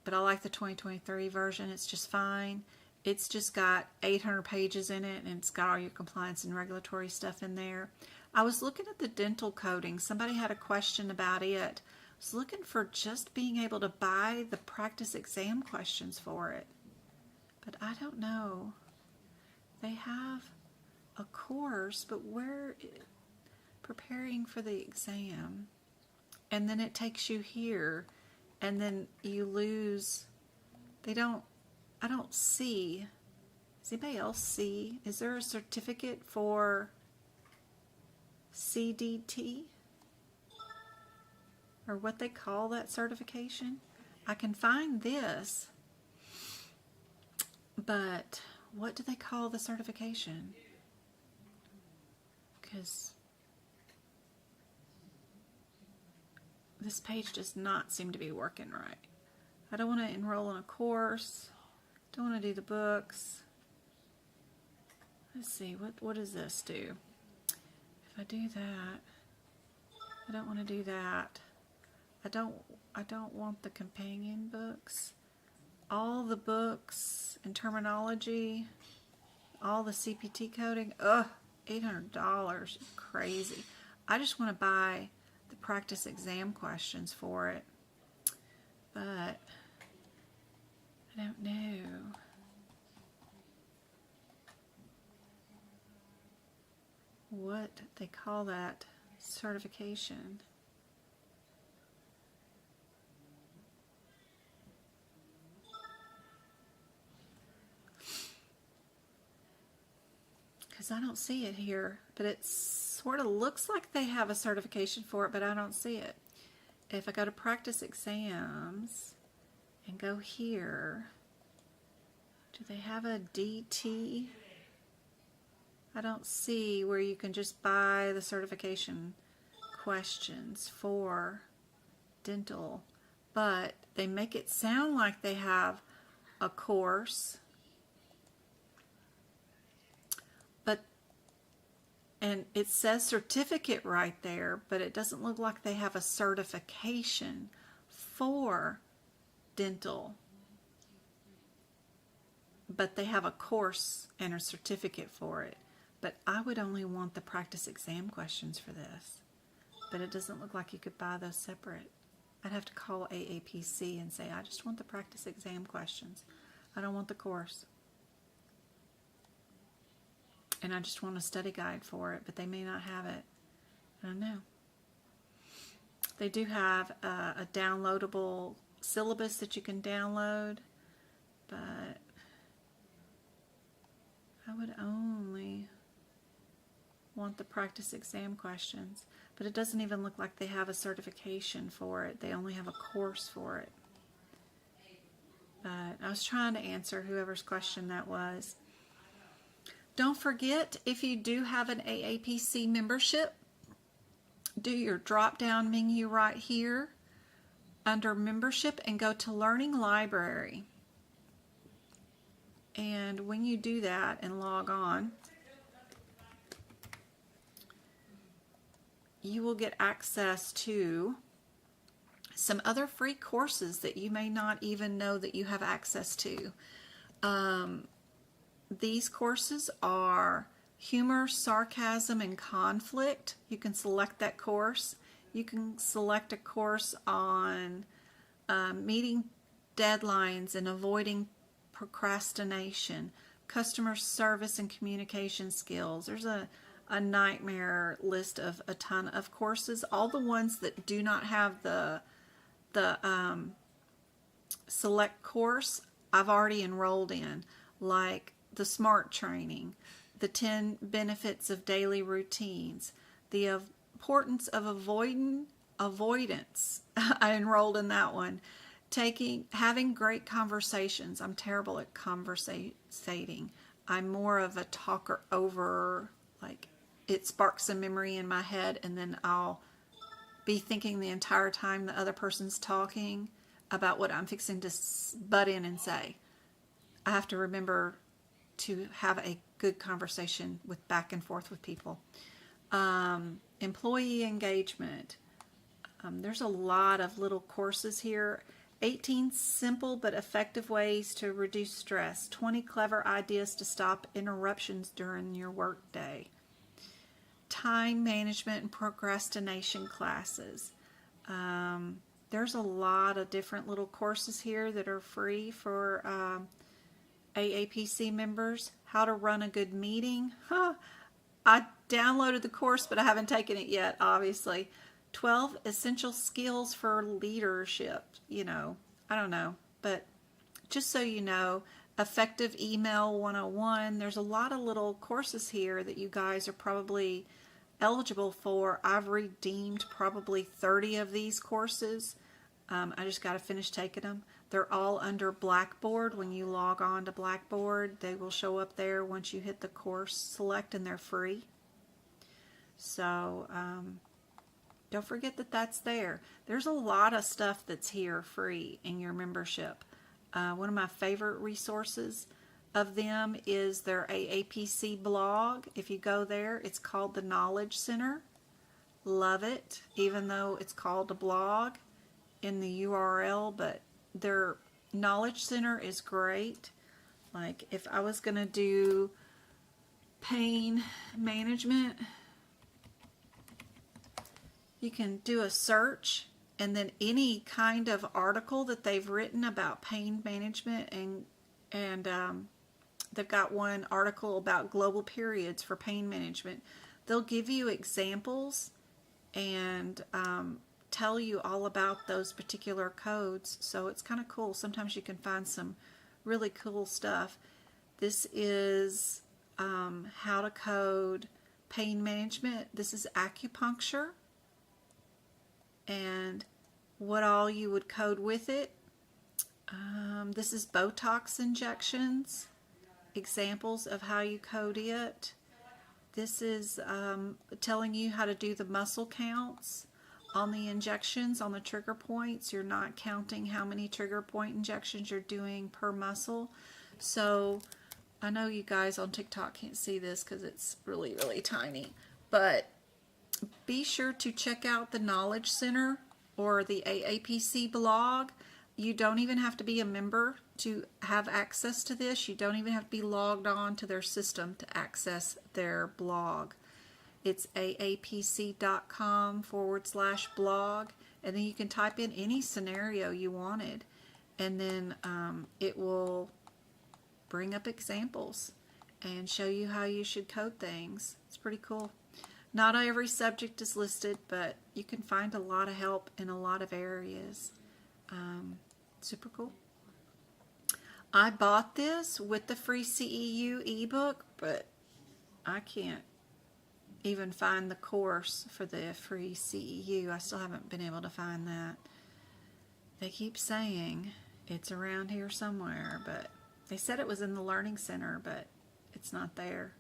[SPEAKER 1] but I like the 2023 version. It's just fine. It's just got 800 pages in it, and it's got all your compliance and regulatory stuff in there. I was looking at the dental coding. Somebody had a question about it. I was looking for just being able to buy the practice exam questions for it. But I don't know. They have a course, but where preparing for the exam. And then it takes you here. And then you lose, I don't see, does anybody else see? Is there a certificate for CDT? Or what they call that certification? I can find this, but what do they call the certification? Because this page does not seem to be working right. I don't want to enroll in a course. Don't want to do the books. Let's see, what does this do? If I do that, I don't want to do that. I don't want the companion books. All the books and terminology, all the CPT coding, $800, crazy. I just want to buy the practice exam questions for it, but I don't know. what they call that certification. Because I don't see it here, but it sort of looks like they have a certification for it, but I don't see it. If I go to practice exams and go here, do they have a DT? I don't see where you can just buy the certification questions for dental, but they make it sound like they have a course. And it says certificate right there, but it doesn't look like they have a certification for dental. But they have a course and a certificate for it. But I would only want the practice exam questions for this. But it doesn't look like you could buy those separate. I'd have to call AAPC and say, I just want the practice exam questions. I don't want the course. And I just want a study guide for it, but they may not have it. I don't know. They do have a downloadable syllabus that you can download, but I would only want the practice exam questions. But it doesn't even look like they have a certification for it. They only have a course for it. But I was trying to answer whoever's question that was. Don't forget, if you do have an AAPC membership, do your drop-down menu right here under membership and go to Learning Library. And when you do that and log on, you will get access to some other free courses that you may not even know that you have access to. These courses are humor, sarcasm, and conflict. You can select that course. You can select a course on meeting deadlines and avoiding procrastination, customer service and communication skills. There's a nightmare list of a ton of courses. All the ones that do not have the select course, I've already enrolled in, like the SMART training, the 10 benefits of daily routines, the importance of avoidance. I enrolled in that one. Having great conversations. I'm terrible at conversating. I'm more of a talker over, like it sparks a memory in my head and then I'll be thinking the entire time the other person's talking about what I'm fixing to butt in and say. I have to remember to have a good conversation with back and forth with people. Employee engagement. There's a lot of little courses here. 18 simple but effective ways to reduce stress. 20 clever ideas to stop interruptions during your workday. Time management and procrastination classes. There's a lot of different little courses here that are free for AAPC members. How to run a good meeting. I downloaded the course, but I haven't taken it yet, obviously. 12 essential skills for leadership. You know, I don't know. But just so you know, effective email 101. There's a lot of little courses here that you guys are probably eligible for. I've redeemed probably 30 of these courses. I just got to finish taking them. They're all under Blackboard. When you log on to Blackboard, they will show up there once you hit the course select, and they're free. So don't forget that that's there. There's a lot of stuff that's here free in your membership. One of my favorite resources of them is their AAPC blog. If you go there, it's called the Knowledge Center. Love it, even though it's called a blog in the URL, but their Knowledge Center is great. Like if I was going to do pain management, you can do a search and then any kind of article that they've written about pain management, and they've got one article about global periods for pain management. they'll give you examples and tell you all about those particular codes. So it's kind of cool. Sometimes you can find some really cool stuff. This is how to code pain management. This is acupuncture and what all you would code with it. This is Botox injections, examples of how you code it. This is telling you how to do the muscle counts on the injections, on the trigger points. You're not counting how many trigger point injections you're doing per muscle. So I know you guys on TikTok can't see this because it's really, really tiny, but be sure to check out the Knowledge Center or the AAPC blog. You don't even have to be a member to have access to this. You don't even have to be logged on to their system to access their blog. It's aapc.com/blog, and then you can type in any scenario you wanted, and then it will bring up examples and show you how you should code things. It's pretty cool. Not every subject is listed, but you can find a lot of help in a lot of areas. Super cool. I bought this with the free CEU ebook, but I can't even find the course for the free CEU. I still haven't been able to find that. They keep saying it's around here somewhere, but they said it was in the Learning Center, but it's not there.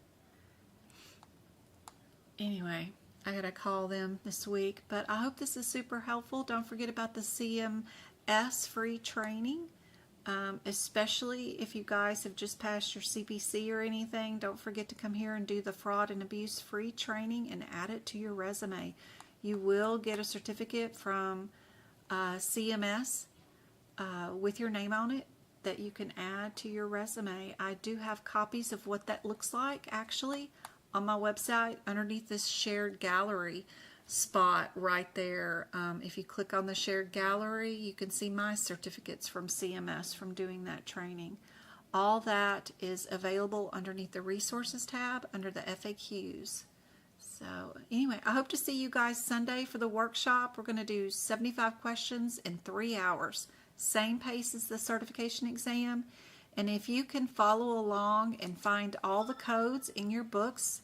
[SPEAKER 1] Anyway, I gotta call them this week, but I hope this is super helpful. Don't forget about the CMS free training, especially if you guys have just passed your CPC or anything. Don't forget to come here and do the fraud and abuse free training and add it to your resume. You will get a certificate from CMS with your name on it that you can add to your resume. I do have copies of what that looks like actually on my website underneath this shared gallery spot right there. If you click on the shared gallery, you can see my certificates from CMS from doing that training. All that is available underneath the resources tab under the FAQs. So anyway, I hope to see you guys Sunday for the workshop. We're going to do 75 questions in 3 hours. Same pace as the certification exam. And if you can follow along and find all the codes in your books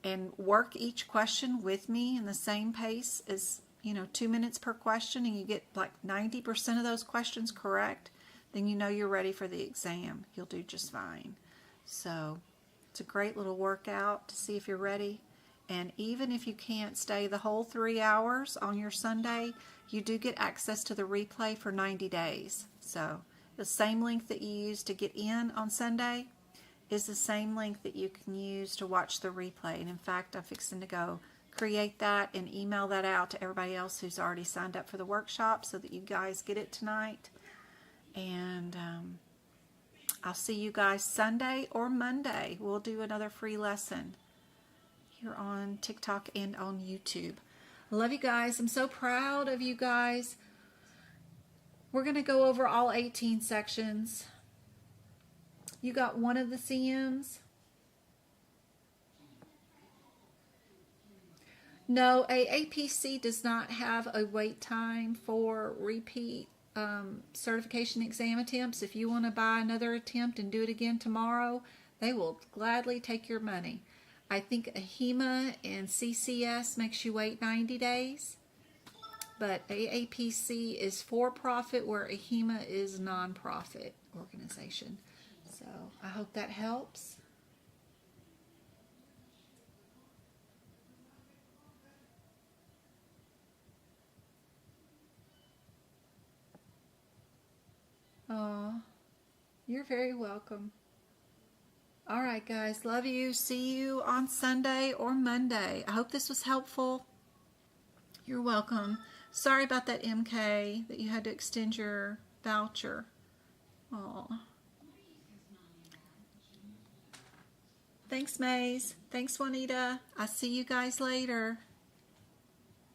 [SPEAKER 1] and work each question with me in the same pace as, 2 minutes per question, and you get like 90% of those questions correct, then you know you're ready for the exam. You'll do just fine. So it's a great little workout to see if you're ready. And even if you can't stay the whole 3 hours on your Sunday, you do get access to the replay for 90 days. So the same link that you use to get in on Sunday is the same link that you can use to watch the replay. And in fact, I'm fixing to go create that and email that out to everybody else who's already signed up for the workshop so that you guys get it tonight. And I'll see you guys Sunday or Monday. We'll do another free lesson here on TikTok and on YouTube. I love you guys. I'm so proud of you guys. We're going to go over all 18 sections. You got one of the CMs? No, AAPC does not have a wait time for repeat certification exam attempts. If you want to buy another attempt and do it again tomorrow, they will gladly take your money. I think AHIMA and CCS makes you wait 90 days, but AAPC is for-profit where AHIMA is non-profit organization. So I hope that helps. Oh, you're very welcome. All right, guys. Love you. See you on Sunday or Monday. I hope this was helpful. You're welcome. Sorry about that, MK, that you had to extend your voucher. Oh. Thanks, Maze. Thanks, Juanita. I'll see you guys later.